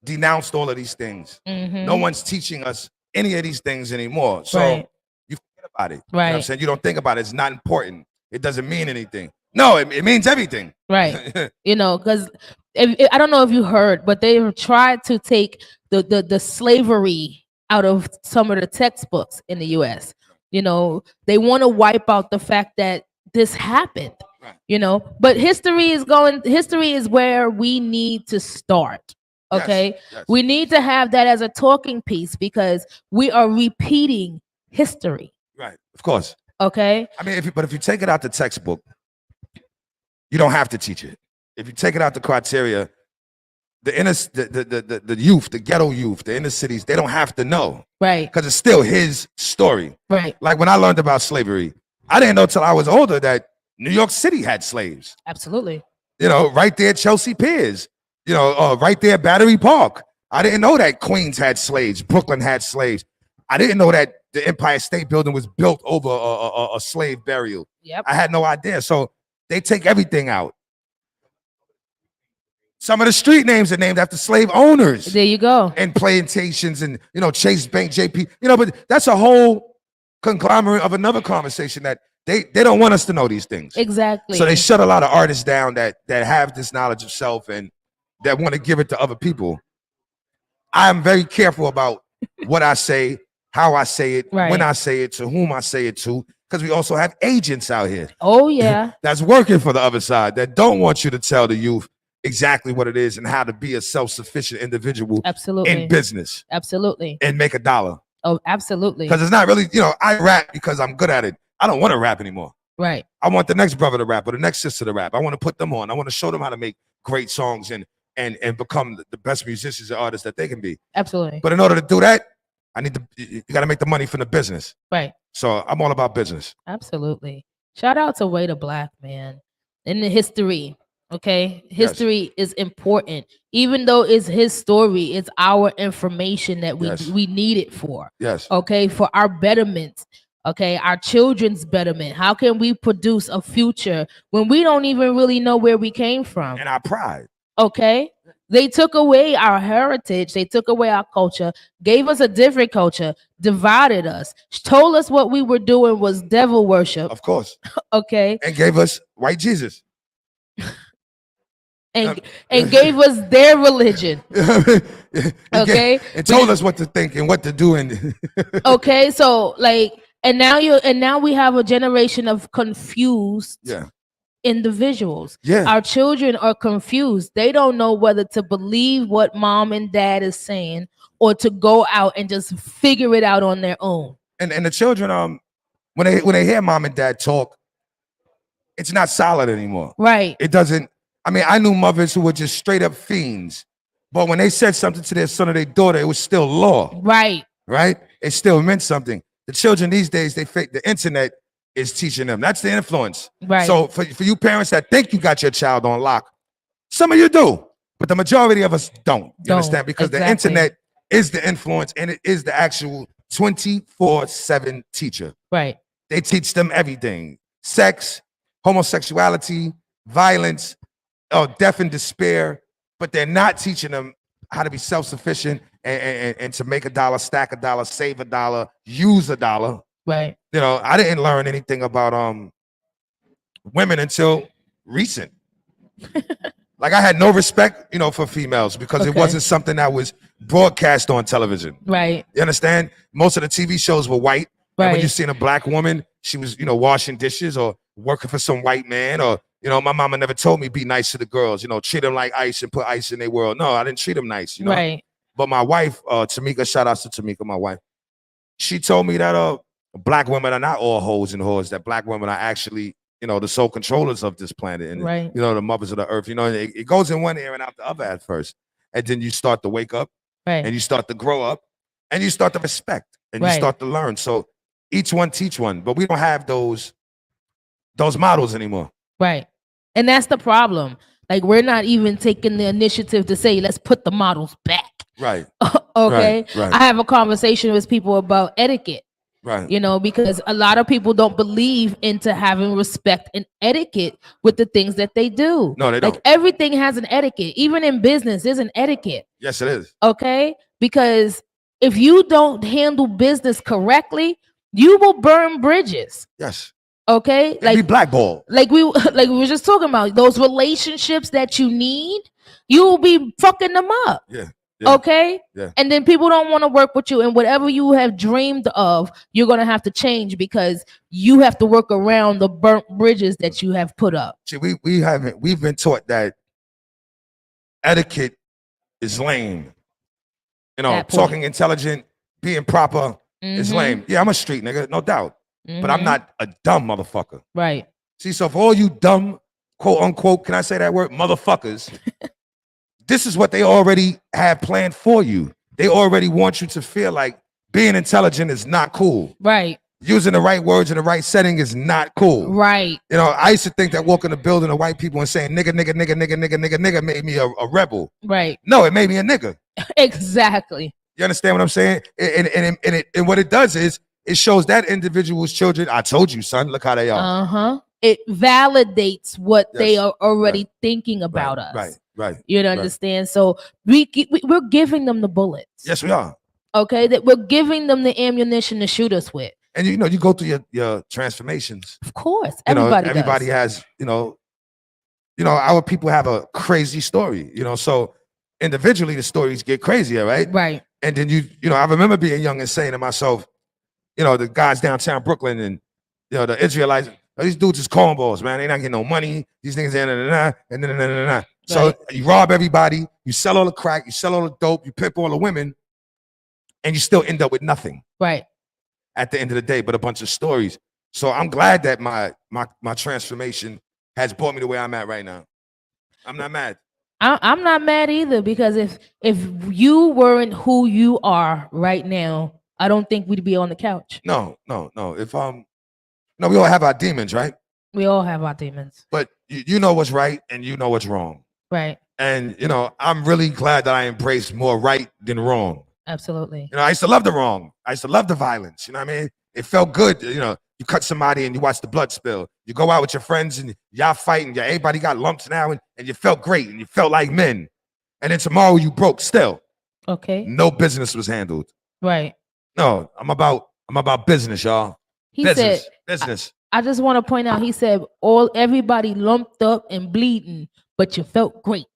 denounced all of these things. Mhm. No one's teaching us any of these things anymore. So Right. you forget about it. You know what I'm Right. saying? You don't think about it. It's not important. It doesn't mean anything. No, it means everything. Right. You know, because I don't know if you heard, but they have tried to take the slavery out of some of the textbooks in the US. You know, they want to wipe out the fact that this happened. Right. You know, but history is where we need to start. Yes, Okay. yes. We need to have that as a talking piece because we are repeating history. Right. Of course. Okay. I mean, if you take it out the textbook, you don't have to teach it. If you take it out the criteria, the youth, the ghetto youth, the inner cities, they don't have to know Right. because it's still his story. Right. Like when I learned about slavery, I didn't know till I was older that New York City had slaves. Absolutely. You know, right there, Chelsea Piers. You know, right there, Battery Park. I didn't know that Queens had slaves, Brooklyn had slaves. I didn't know that the Empire State Building was built over a slave burial. Yep. I had no idea. So they take everything out. Some of the street names are named after slave owners There you go. and plantations and, Chase Bank, JP, but that's a whole conglomerate of another conversation that they don't want us to know these things. Exactly. So they shut a lot of artists down that have this knowledge of self and that want to give it to other people. I'm very careful about what I say, how I say it, Right. when I say it, to whom I say it to, because we also have agents out here Oh yeah. that's working for the other side that don't want you to tell the youth exactly what it is and how to be a self-sufficient individual Absolutely. in business Absolutely. and make $1. Oh, absolutely. Because it's not really, I rap because I'm good at it. I don't want to rap anymore. Right. I want the next brother to rap or the next sister to rap. I want to put them on. I want to show them how to make great songs and become the best musicians and artists that they can be. Absolutely. But in order to do that, you got to make the money from the business. Right. So I'm all about business. Absolutely. Shout out to Way to Black, man. In the history, okay? History is important. Even though it's his story, it's our information that Yes. we need it for. Yes. Okay, for our betterment. Okay, our children's betterment. How can we produce a future when we don't even really know where we came from? And our pride. Okay, they took away our heritage, they took away our culture, gave us a different culture, divided us, told us what we were doing was devil worship. Of course. Okay, And gave us white Jesus. and gave us their religion. Okay, And told us what to think and what to do. And okay, so like, and now we have a generation of confused yeah. individuals. Yeah. Our children are confused. They don't know whether to believe what mom and dad is saying or to go out and just figure it out on their own. And the children, when they hear mom and dad talk, it's not solid anymore. Right. It doesn't. I mean, I knew mothers who were just straight up fiends, but when they said something to their son or their daughter, it was still law. Right. Right? It still meant something. The children these days, the internet is teaching them. That's the influence. Right. So for you parents that think you got your child on lock, some of you do, but the majority of us don't. You Don't, understand? Because the exactly. internet is the influence and it is the actual 24/7 teacher. Right. They teach them everything: sex, homosexuality, violence, death and despair. But they're not teaching them how to be self-sufficient and to make $1, stack $1, save $1, use $1. Right. I didn't learn anything about women until recent. Like I had no respect, for females because it Okay. wasn't something that was broadcast on television. Right. You understand? Most of the TV shows were white. And when Right. you seen a black woman, she was, washing dishes or working for some white man or, my mama never told me be nice to the girls, treat them like ice and put ice in their world. No, I didn't treat them nice, Right. But my wife, Tamika, shout out to Tamika, my wife. She told me that black women are not all hoes and whores, that black women are actually, the sole controllers of this planet and, Right. the mothers of the earth. It goes in one ear and out the other at first. And then you start to wake up Right. and you start to grow up and you start to respect and you Right. start to learn. So each one teach one, but we don't have those models anymore. Right. And that's the problem. Like we're not even taking the initiative to say, let's put the models back. Right. Okay. Right. I have a conversation with people about etiquette. Right. Because a lot of people don't believe into having respect and etiquette with the things that they do. No, they Like don't. everything has an etiquette. Even in business, there's an etiquette. Yes, it is. Okay? Because if you don't handle business correctly, you will burn bridges. Yes. Okay? And be blackballed. Like we were just talking about, those relationships that you need, you will be fucking them up. Yeah. Yeah. Okay? Yeah. And then people don't want to work with you, and whatever you have dreamed of, you're gonna have to change because you have to work around the burnt bridges that you have put up. See, we've been taught that etiquette is lame. That point. Talking intelligent, being proper is Mhm. lame. Yeah, I'm a street nigga, no doubt. But I'm Mhm. not a dumb motherfucker. Right. See, so for all you dumb, quote unquote, can I say that word, motherfuckers, this is what they already have planned for you. They already want you to feel like being intelligent is not cool. Right. using the right words in the right setting is not cool. Right. You know, I used to think that walking the building of white people and saying nigga, nigga, nigga, nigga, nigga, nigga, nigga made me a rebel. Right. No, it made me a nigga. Exactly. You understand what I'm saying? And what it does is it shows that individual's children. I told you, son. Look how they are. Uh-huh. It validates what they Yes. are already thinking about us. Right. You right. understand? So we're giving them the bullets. Yes, we are. Okay, that we're giving them the ammunition to shoot us with. And you know, you go through your transformations. Of course, You know, everybody does. has, our people have a crazy story, so individually the stories get crazier, right? Right. And then I remember being young and saying to myself, the guys downtown Brooklyn and the Israelites, these dudes is cornballs, man. They not getting no money. These niggas, and So Right. you rob everybody, you sell all the crack, you sell all the dope, you pimp all the women, and you still end up with nothing Right. at the end of the day, but a bunch of stories. So I'm glad that my transformation has brought me to where I'm at right now. I'm not mad. I'm not mad either, because if you weren't who you are right now, I don't think we'd be on the couch. No. If we all have our demons, right? We all have our demons. But you know what's right and you know what's wrong. Right. And I'm really glad that I embrace more right than wrong. Absolutely. I used to love the wrong. I used to love the violence. You know what I mean? It felt good. You cut somebody and you watch the blood spill. You go out with your friends and y'all fighting. Everybody got lumps now and you felt great and you felt like men. And then tomorrow you broke still. Okay. No business was handled. Right. No, I'm about business, y'all. He business. said, business. I just want to point out, he said, everybody lumped up and bleeding, but you felt great.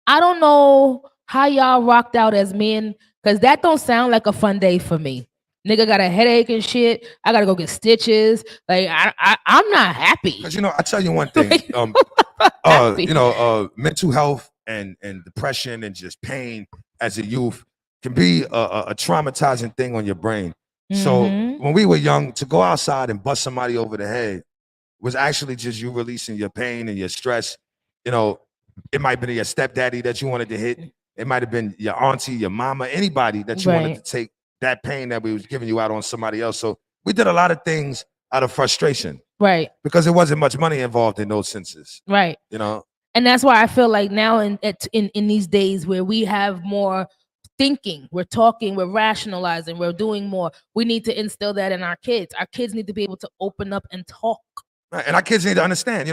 I don't know how y'all rocked out as men, because that don't sound like a fun day for me. Nigga got a headache and shit. I gotta go get stitches. Like I'm not happy. Because I tell you one thing. Happy. Mental health and depression and just pain as a youth can be a traumatizing thing on your brain. So Mhm. when we were young, to go outside and bust somebody over the head was actually just you releasing your pain and your stress. It might have been your stepdaddy that you wanted to hit. It might have been your auntie, your mama, anybody that you wanted Right. to take that pain that we was giving you out on somebody else. So we did a lot of things out of frustration Right. because there wasn't much money involved in those senses. Right. And that's why I feel like now in these days where we have more thinking, we're talking, we're rationalizing, we're doing more, we need to instill that in our kids. Our kids need to be able to open up and talk. Right, and our kids need to understand,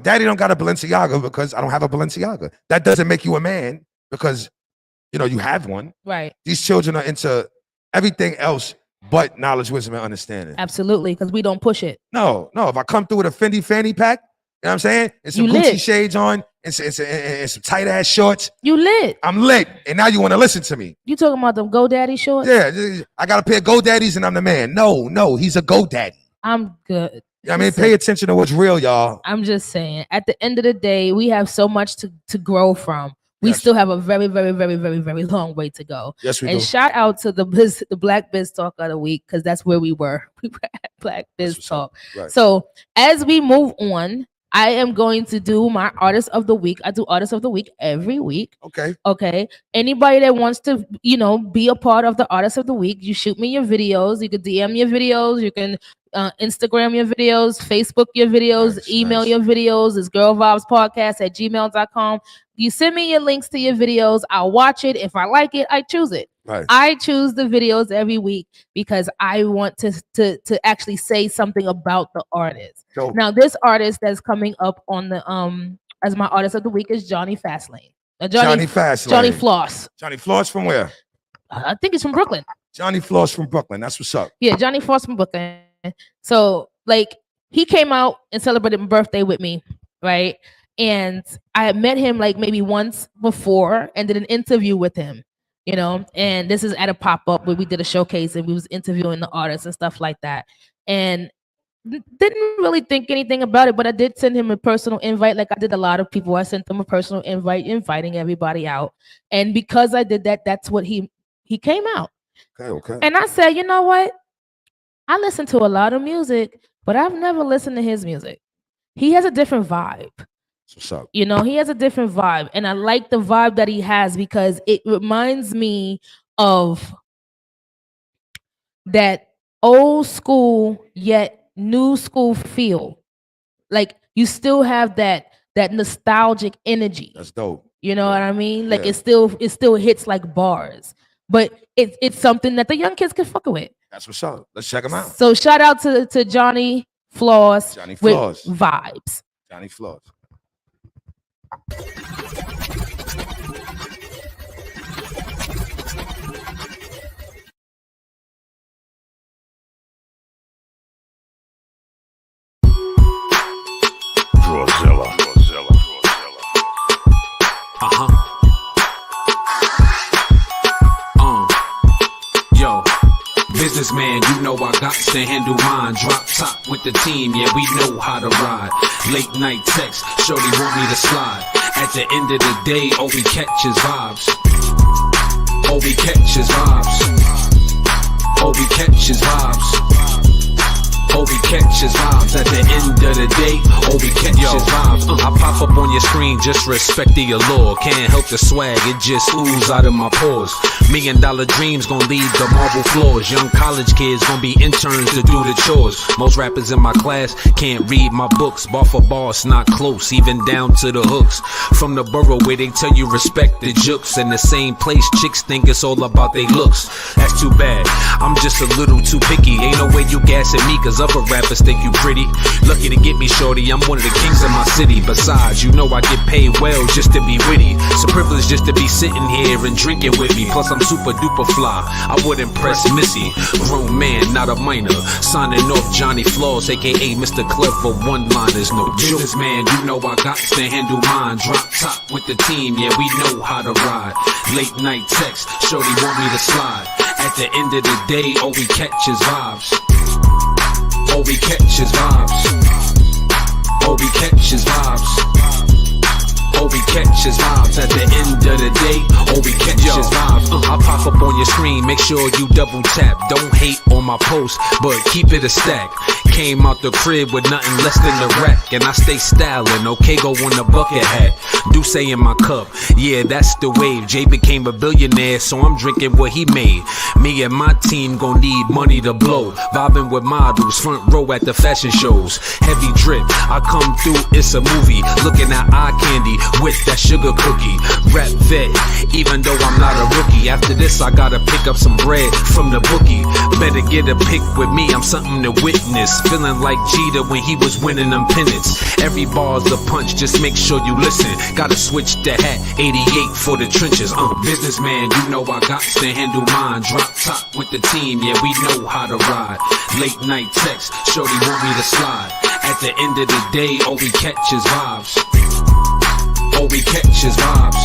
daddy don't got a Balenciaga because I don't have a Balenciaga. That doesn't make you a man because, you have one. Right. These children are into everything else but knowledge, wisdom, and understanding. Absolutely, because we don't push it. No. If I come through with a Fendi fanny pack, you know what I'm saying? And some You Gucci lit. shades on and some tight ass shorts. You lit. I'm lit. And now you want to listen to me. You talking about them GoDaddy shorts? Yeah, I got a pair of GoDaddies and I'm the man. No, he's a GoDaddy. I'm good. You know what I mean? Listen, Pay attention to what's real, y'all. I'm just saying, at the end of the day, we have so much to grow from. We Yes. still have a very, very, very, very, very long way to go. Yes, we And do. shout out to the Black Biz Talk of the week, because that's where we were. We were at Black Biz what's up. Talk. Right. So as we move on, I am going to do my Artist of the Week. I do Artist of the Week every week. Okay. Okay. Anybody that wants to, be a part of the Artist of the Week, you shoot me your videos. You can DM your videos. You can Instagram your videos, Facebook your videos, Nice, email nice. your videos. It's girlvibespodcast@gmail.com. You send me your links to your videos. I'll watch it. If I like it, I choose it. Right. I choose the videos every week because I want to actually say something about the artist. So, Now, this artist that's coming up on the as my Artist of the Week is Johnny Fastlane. Johnny Fastlane. Johnny Floss. Johnny Floss from where? I think it's from Brooklyn. Johnny Floss from Brooklyn. That's what's up. Yeah, Johnny Floss from Brooklyn. So, he came out and celebrated my birthday with me, right? And I had met him maybe once before and did an interview with him, and this is at a pop-up where we did a showcase and we was interviewing the artists and stuff like that. And didn't really think anything about it, but I did send him a personal invite like I did a lot of people. I sent them a personal invite inviting everybody out. And because I did that, that's what he came out. Okay. And I said, you know what? I listen to a lot of music, but I've never listened to his music. He has a different vibe. What's up? He has a different vibe. And I like the vibe that he has because it reminds me of that old school yet new school feel. Like you still have that nostalgic energy. That's dope. You know what I mean? Like Yeah. it still hits like bars, but it's something that the young kids can fuck with. That's what's up. Let's check them out. So shout out to Johnny Floss Johnny with Floss. vibes. Johnny Floss. Yo, businessman, you know I got to handle mine. Drop top with the team, yeah, we know how to ride. Late night text, shorty want me to slide. At the end of the day, all we catch is vibes. All we catch is vibes. All we catch is vibes. All we catch is vibes. At the end of the day, all we catch is vibes. I pop up on your screen, just respect the allure. Can't help the swag, it just oozes out of my pores. $1 million dreams gon' leave the marble floors. Young college kids gon' be interns to do the chores. Most rappers in my class can't read my books. Bar for bar, it's not close, even down to the hooks. From the borough where they tell you respect the jooks. In the same place chicks think it's all about they looks. That's too bad, I'm just a little too picky. Ain't no way you gassing me, cause other rappers think you pretty. Lucky to get me, shorty, I'm one of the kings of my city. Besides, you know I get paid well just to be witty. It's a privilege just to be sitting here and drinking with me. Plus I'm super duper fly, I would impress Missy. Grown man, not a minor. Signing off Johnny Floss, aka Mr. Clever One-Liners. No businessman, you know I got to handle mine. Drop top with the team, yeah, we know how to ride. Late night text, shorty want me to slide. At the end of the day, all we catch is vibes. All we catch is vibes. All we catch is vibes. All we catch is vibes. At the end of the day, all we catch is vibes. I pop up on your screen, make sure you double tap. Don't hate on my post, but keep it a stack. Came out the crib with nothing less than the rack, and I stay styling, okay, go on the bucket hat. Do say in my cup, yeah, that's the wave. Jay became a billionaire, so I'm drinking what he made. Me and my team gon' need money to blow. Vibing with models, front row at the fashion shows. Heavy drip, I come through, it's a movie. Looking at eye candy with that sugar cookie. Rap vet, even though I'm not a rookie. After this, I gotta pick up some bread from the bookie. Better get a pic with me, I'm something to witness. Feeling like Jeter when he was winning them pennants. Every bar's a punch, just make sure you listen. Gotta switch the hat, 88 for the trenches. Businessman, you know I got to handle mine. Drop top with the team, yeah, we know how to ride. Late night text, shorty want me to slide. At the end of the day, all we catch is vibes. All we catch is vibes.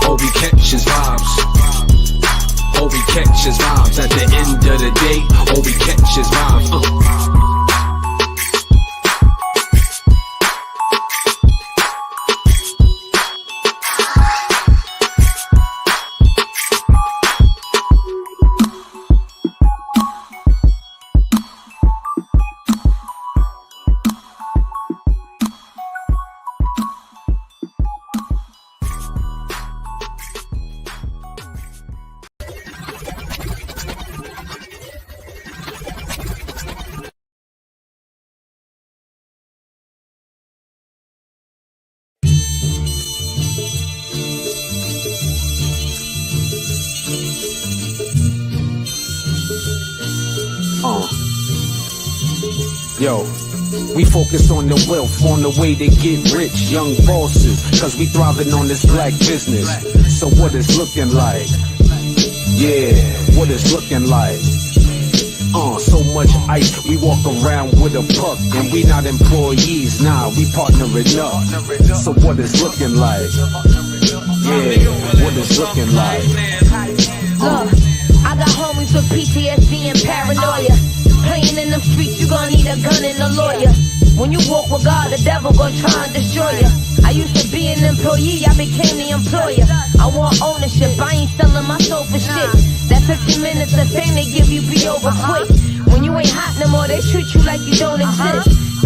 All we catch is vibes. All we catch is vibes. At the end of the day, all we catch is vibes. Yo, we focus on the wealth, on the way to get rich. Young bosses, cause we thriving on this black business. So what it's looking like? Yeah, what it's looking like? So much ice, we walk around with a puck. And we not employees, nah, we partnering up. So what it's looking like? Yeah, what it's looking like? Look, I got homies with PTSD and paranoia. Playing in them streets, you gon' need a gun and a lawyer. When you walk with God, the devil gon' try and destroy you. I used to be an employee, I became the employer. I want ownership, I ain't selling my soul for shit. That 15 minutes of fame they give you be over quick. When you ain't hot no more, they treat you like you don't exist.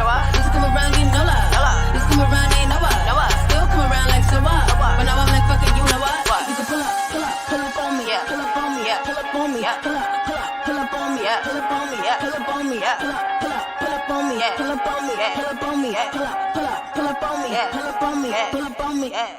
Show up. Used to come around, getting no love. Used to come around, ain't no what. Still come around like so what. But now I'm like fucking you know what. You can pull up on me, yeah. Pull up on me, yeah. Pull up on me, yeah. Pull up on me, yeah. Pull up on me, yeah. Pull up on me, yeah. Pull up on me, yeah. Pull up on me, yeah. Pull up on me, yeah. Pull up on me, yeah. Pull up on me, yeah. Pull up on me, yeah.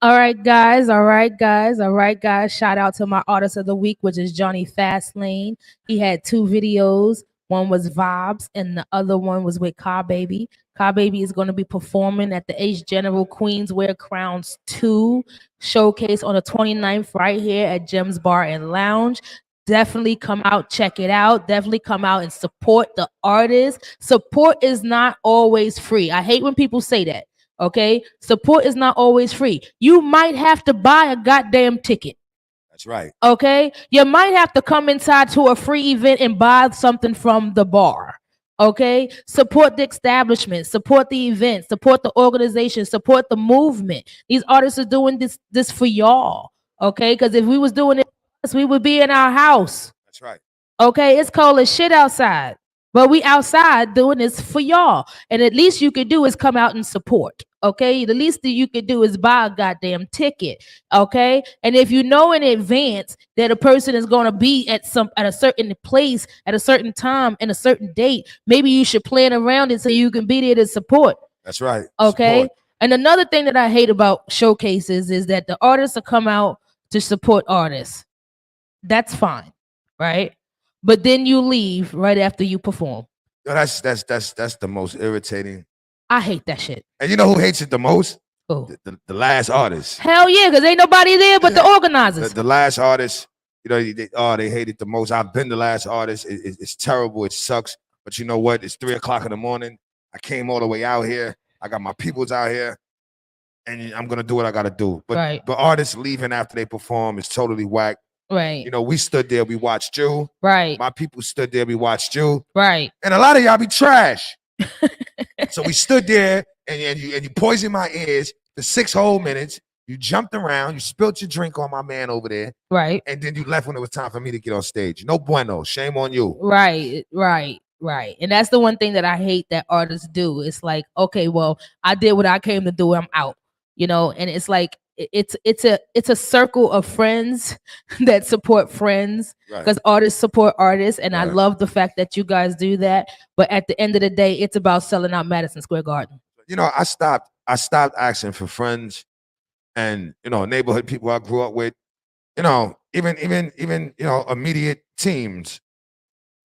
All right, guys. All right, guys. All right, guys. Shout out to my artist of the week, which is Johnny Fastlane. He had 2 videos. One was Vibes, and the other one was with Car Baby. Car Baby is going to be performing at the H General Queenswear Crowns 2 showcase on the 29th right here at Jim's Bar and Lounge. Definitely come out, check it out. Definitely come out and support the artist. Support is not always free. I hate when people say that. Okay, support is not always free. You might have to buy a goddamn ticket. That's right. Okay, you might have to come inside to a free event and buy something from the bar. Okay, support the establishment, support the event, support the organization, support the movement. These artists are doing this for y'all. Okay, because if we was doing it, we would be in our house. That's right. Okay, it's cold as shit outside, but we outside doing this for y'all. And at least you could do is come out and support. Okay, the least that you could do is buy a goddamn ticket. Okay, and if you know in advance that a person is going to be at a certain place at a certain time and a certain date, maybe you should plan around it so you can be there to support. That's right. Okay. Support. And another thing that I hate about showcases is that the artists will come out to support artists. That's fine, right? But then you leave right after you perform. Yo, that's the most irritating. I hate that shit. And you know who hates it the most? Who? The last artist. Hell yeah, because ain't nobody there but the organizers. The last artist, you know, they hate it the most. I've been the last artist. It's terrible. It sucks. But you know what? It's 3 o'clock in the morning. I came all the way out here. I got my peoples out here. And I'm gonna do what I gotta do. But Right. but artists leaving after they perform is totally whack. Right. You know, we stood there, we watched you. Right. My people stood there, we watched you. Right. And a lot of y'all be trash. So we stood there and you poisoned my ears for 6 whole minutes. You jumped around, you spilled your drink on my man over there. Right. And then you left when it was time for me to get on stage. No bueno. Shame on you. Right. And that's the one thing that I hate that artists do. It's like, okay, well, I did what I came to do. I'm out. You know, and it's like it's a circle of friends that support friends because artists support artists, and I love the fact that you guys do that. But at the end of the day, it's about selling out Madison Square Garden. You know, I stopped asking for friends and, you know, neighborhood people I grew up with, you know, even you know, immediate teams.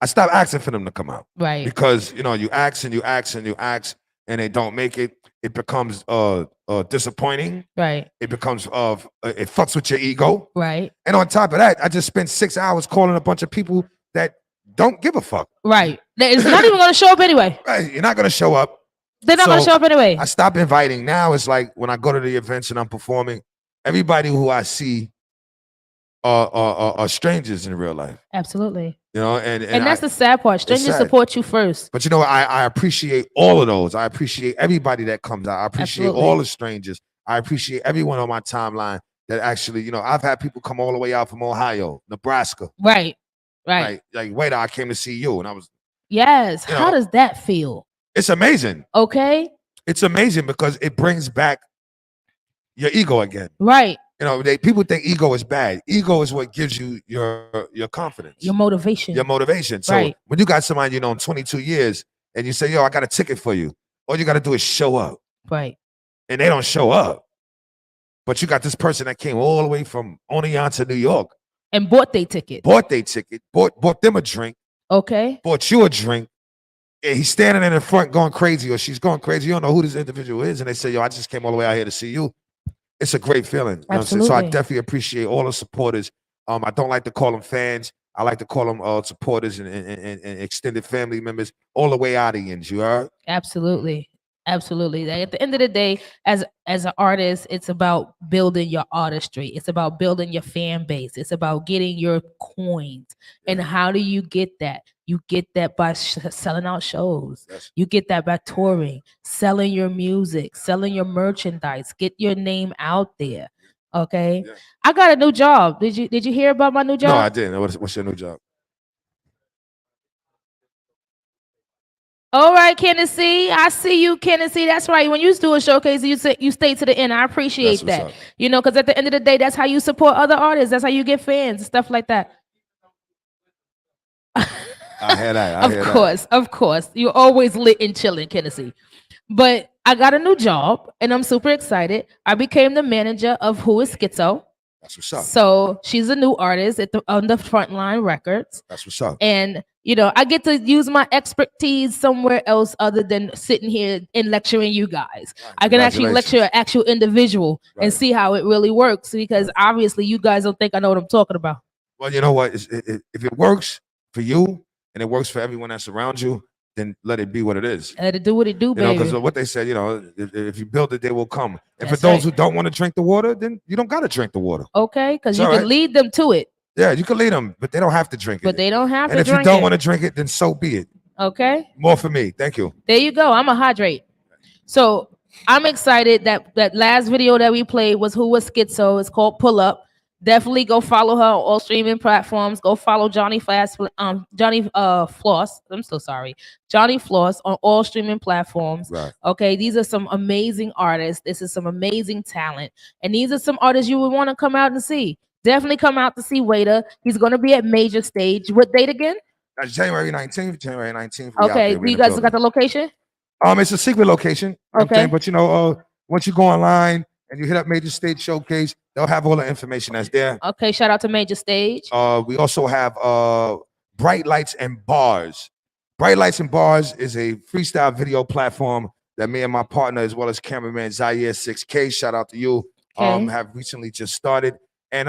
I stopped asking for them to come out. Right. Because, you know, you ask and you ask and you ask and they don't make it. It becomes disappointing. Right. It becomes it fucks with your ego. Right. And on top of that, I just spent 6 hours calling a bunch of people that don't give a fuck. Right. It's not even going to show up anyway. Right. You're not going to show up. They're not going to show up anyway. I stopped inviting. Now it's like when I go to the events and I'm performing, everybody who I see are strangers in real life. Absolutely. You know, and that's the sad part. Strangers support you first. But you know, I appreciate all of those. I appreciate everybody that comes out. I appreciate all the strangers. I appreciate everyone on my timeline that actually, you know, I've had people come all the way out from Ohio, Nebraska. Right. Like, wait, I came to see you. And I was. Yes. How does that feel? It's amazing. Okay. It's amazing because it brings back your ego again. Right. You know, people think ego is bad. Ego is what gives you your confidence. Your motivation. Your motivation. So when you got somebody you know in 22 years and you say, yo, I got a ticket for you, all you got to do is show up. Right. And they don't show up. But you got this person that came all the way from Onion to New York. And bought their ticket. Bought them a drink. Okay. Bought you a drink. And he's standing in the front going crazy or she's going crazy. You don't know who this individual is. And they say, yo, I just came all the way out here to see you. It's a great feeling. You know what I'm saying? So I definitely appreciate all the supporters. I don't like to call them fans. I like to call them supporters and extended family members, all the way out of ends. You heard? Absolutely. Absolutely. At the end of the day, as an artist, it's about building your artistry. It's about building your fan base. It's about getting your coins. And how do you get that? You get that by selling out shows. Yes. You get that by touring, selling your music, selling your merchandise. Get your name out there. Okay. Yeah. I got a new job. Did you hear about my new job? No, I didn't. What's your new job? All right, Kennedy. I see you, Kennedy. That's right. When you do a showcase, you stay to the end. I appreciate That's what's that. up. You know, because at the end of the day, that's how you support other artists. That's how you get fans and stuff like that. I hear that. Of course. You're always lit and chilling, Kennedy. But I got a new job and I'm super excited. I became the manager of Who is Schizo. That's what's up. So she's a new artist on the Frontline Records. That's what's up. And, you know, I get to use my expertise somewhere else other than sitting here and lecturing you guys. I can actually lecture an actual individual and see how it really works, because obviously you guys don't think I know what I'm talking about. Well, you know what? If it works for you and it works for everyone that's around you, then let it be what it is. Let it do what it do, baby. Because what they said, if you build it, they will come. And for those who don't want to drink the water, then you don't got to drink the water. Okay, because It's you all can right. lead them to it. Yeah, you can lead them, but they don't have to drink it. But they don't have and to if drink you don't it. want to drink it, then so be it. Okay. More for me. Thank you. There you go. I'm a hydrate. So I'm excited that last video that we played was Who Was Schizo. It's called Pull Up. Definitely go follow her on all streaming platforms. Go follow Johnny Floss. I'm so sorry. Johnny Floss on all streaming platforms. Right. Okay. These are some amazing artists. This is some amazing talent. And these are some artists you would want to come out and see. Definitely come out to see Waiter. He's going to be at Major Stage. What date again? That's January 19th. January 19th. we out Okay. there. We You in the guys building. got the location? It's a secret location. You know what I'm Okay. saying? But once you go online and you hit up Major Stage Showcase, they'll have all the information that's there. Okay. Shout out to Major Stage. We also have Bright Lights and Bars. Bright Lights and Bars is a freestyle video platform that me and my partner, as well as cameraman Zaire 6K, shout out to you, Okay. have recently just started. And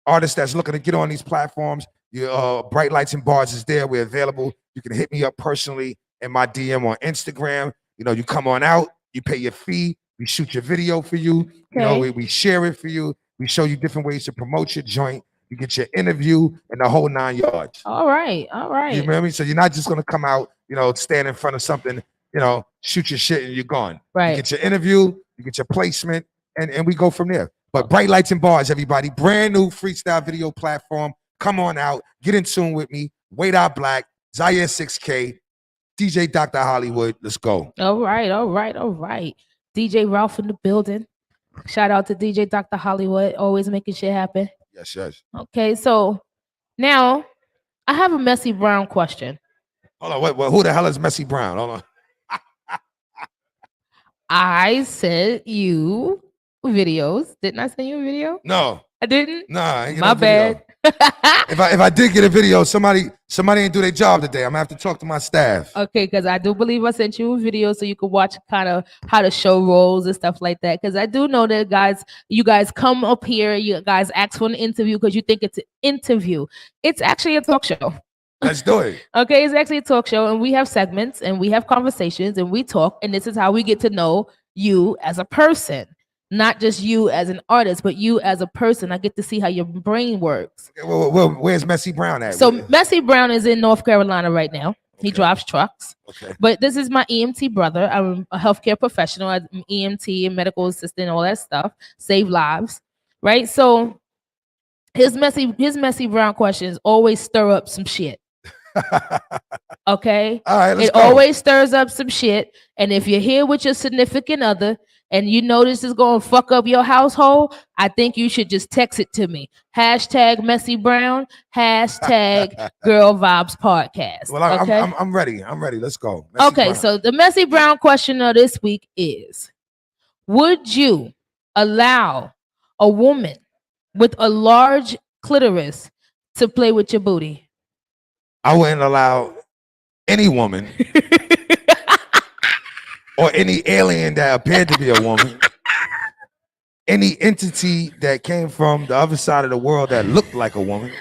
artists that's looking to get on these platforms, Bright Lights and Bars is there. We're available. You can hit me up personally in my DM on Instagram. You come on out, you pay your fee, we shoot your video for you. Okay. We share it for you. We show you different ways to promote your joint. You get your interview and the whole 9 yards. All right. All right. You know what I mean? So you're not just gonna come out, stand in front of something, shoot your shit and you're gone. Right. You get your interview, you get your placement, and we go from there. But Bright Lights and Bars, everybody, brand new freestyle video platform. Come on out, get in tune with me. Wait Out Black, Zaire 6K, DJ Dr. Hollywood. Let's go. All right. All right. All right. DJ Ralph in the building. Shout out to DJ Dr. Hollywood, always making shit happen. Yes, yes. Okay, so now I have a Messy Brown question. Hold on, wait, who the hell is Messy Brown? Hold on. I sent you videos. Didn't I send you a video? No, I didn't. nah, I ain't get My no video. bad. If I did get a video, somebody didn't do their job today. I'm gonna have to talk to my staff. Okay, because I do believe I sent you a video so you could watch kind of how the show rolls and stuff like that. Because I do know that you guys come up here, you guys ask for an interview because you think it's an interview. It's actually a talk show. Let's do it. Okay, it's actually a talk show, and we have segments and we have conversations and we talk, and this is how we get to know you as a person. Not just you as an artist, but you as a person. I get to see how your brain works. Okay, well, where's Messy Brown at? So Messy Brown is in North Carolina right now. He drives trucks. Okay. But this is my EMT brother. I'm a healthcare professional. I'm EMT and medical assistant, all that stuff. Save lives, right? So his messy brown questions always stir up some shit. Okay. All right, let's It go. always stirs up some shit. And if you're here with your significant other and you know this is going to fuck up your household, I think you should just text it to me. Hashtag Messy Brown, hashtag Girl Vibes Podcast. Well, okay? I'm ready. I'm ready. Let's go. Messy Okay, Brown. so the Messy Brown question of this week is: would you allow a woman with a large clitoris to play with your booty? I wouldn't allow any woman or any alien that appeared to be a woman, any entity that came from the other side of the world that looked like a woman,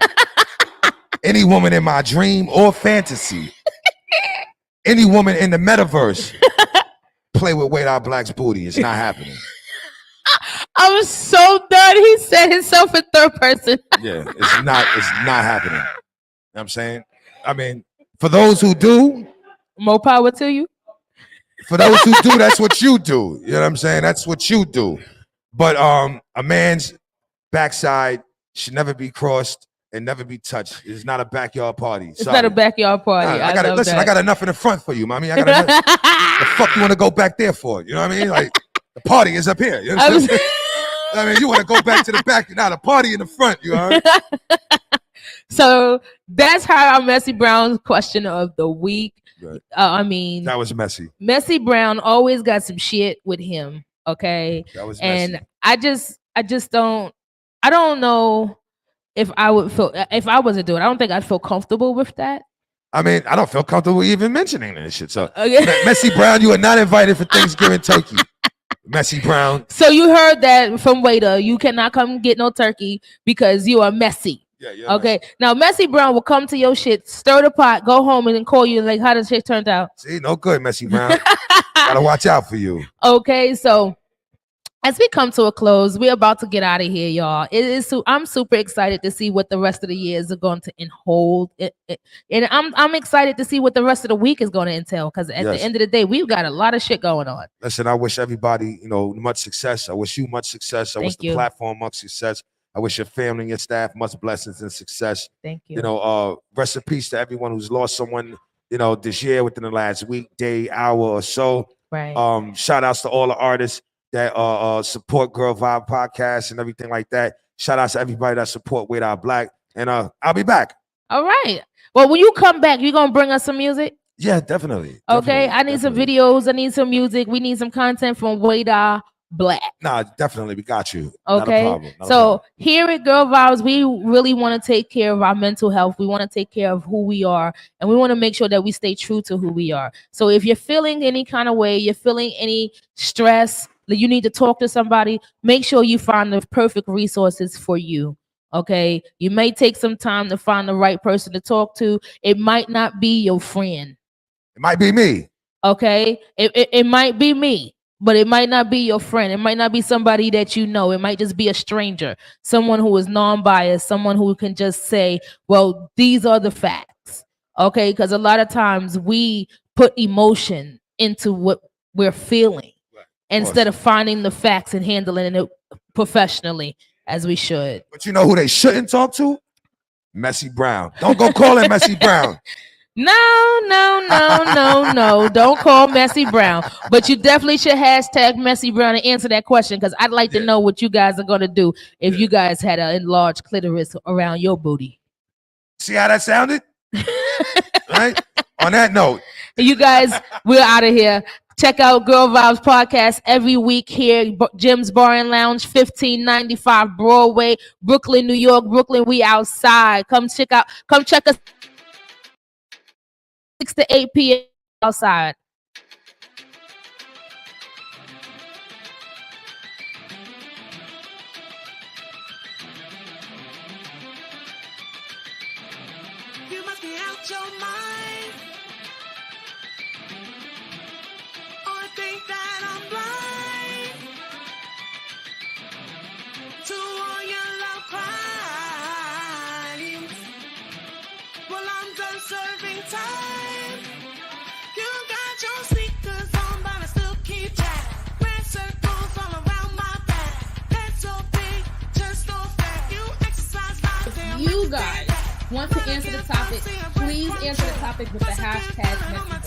any woman in my dream or fantasy, any woman in the metaverse play with Wait Out Black's booty. It's not happening. I'm so done. He said himself in third person. Yeah, it's not happening. You know what I'm saying? I mean, for those who do, more power to you. For those who do, that's what you do. You know what I'm saying? That's what you do. But a man's backside should never be crossed and never be touched. It's not a backyard party. It's not a backyard party. I got enough in the front for you, mommy. I got enough. The fuck you want to go back there for? You know what I mean? Like the party is up here. You know what I'm saying? I mean, you want to go back to the back. Now the party in the front. You heard? So that's how our Messy Brown question of the week. Right. I mean, That was messy. Messy Brown always got some shit with him. Okay. That was messy. And I don't know if I would feel, if I was to do it, I don't think I'd feel comfortable with that. I mean, I don't feel comfortable even mentioning this shit. So, Okay. Messy Brown, you are not invited for Thanksgiving turkey. Messy Brown. So you heard that from Waiter. You cannot come get no turkey because you are messy. Yeah. Okay. Now Messy Brown will come to your shit, stir the pot, go home, and then call you like, how the shit turned out. See, no good, Messy Brown. Gotta watch out for you. Okay, so as we come to a close, we're about to get out of here, y'all. I'm super excited to see what the rest of the year is going to hold, and I'm excited to see what the rest of the week is going to entail. Because at the end of the day, we've got a lot of shit going on. Listen, I wish everybody, much success. I wish you much success. I wish the platform much success. I wish your family and your staff much blessings and success. Thank you. Rest in peace to everyone who's lost someone, this year within the last week, day, hour or so. Right. Shout outs to all the artists that support Girl Vibe podcast and everything like that. Shout outs to everybody that support Wait Out Black. And I'll be back. All right. Well, when you come back, you gonna bring us some music? Yeah, definitely. Okay. I need some videos. I need some music. We need some content from Wait Out Black. Nah, definitely. We got you. Okay. Not a problem. So here at Girl Vibes, we really want to take care of our mental health. We want to take care of who we are, and we want to make sure that we stay true to who we are. So if you're feeling any kind of way, you're feeling any stress, you need to talk to somebody, make sure you find the perfect resources for you. Okay. You may take some time to find the right person to talk to. It might not be your friend. It might be me. Okay. It might be me. But it might not be your friend. It might not be somebody that you know. It might just be a stranger, someone who is non-biased, someone who can just say, well, these are the facts. Okay, because a lot of times we put emotion into what we're feeling instead of finding the facts and handling it professionally as we should. But you know who they shouldn't talk to? Messy Brown. Don't go calling Messy Brown. No. Don't call Messy Brown. But you definitely should hashtag Messy Brown and answer that question, because I'd like to know what you guys are going to do if you guys had an enlarged clitoris around your booty. See how that sounded? Right? On that note. You guys, we're out of here. Check out Girl Vibes Podcast every week here, Jim's Bar and Lounge, 1595 Broadway, Brooklyn, New York. Brooklyn, we outside. Come check us 6 to 8 p.m. outside. You must be out your mind, or think that I'm blind to all your love crimes. Well, I'm done serving time. You got your sneakers on, but I still keep track. Red circles all around my back. That's so big, just so fat. You exercise like damn. You guys want to answer the topic, please answer the topic with the hashtag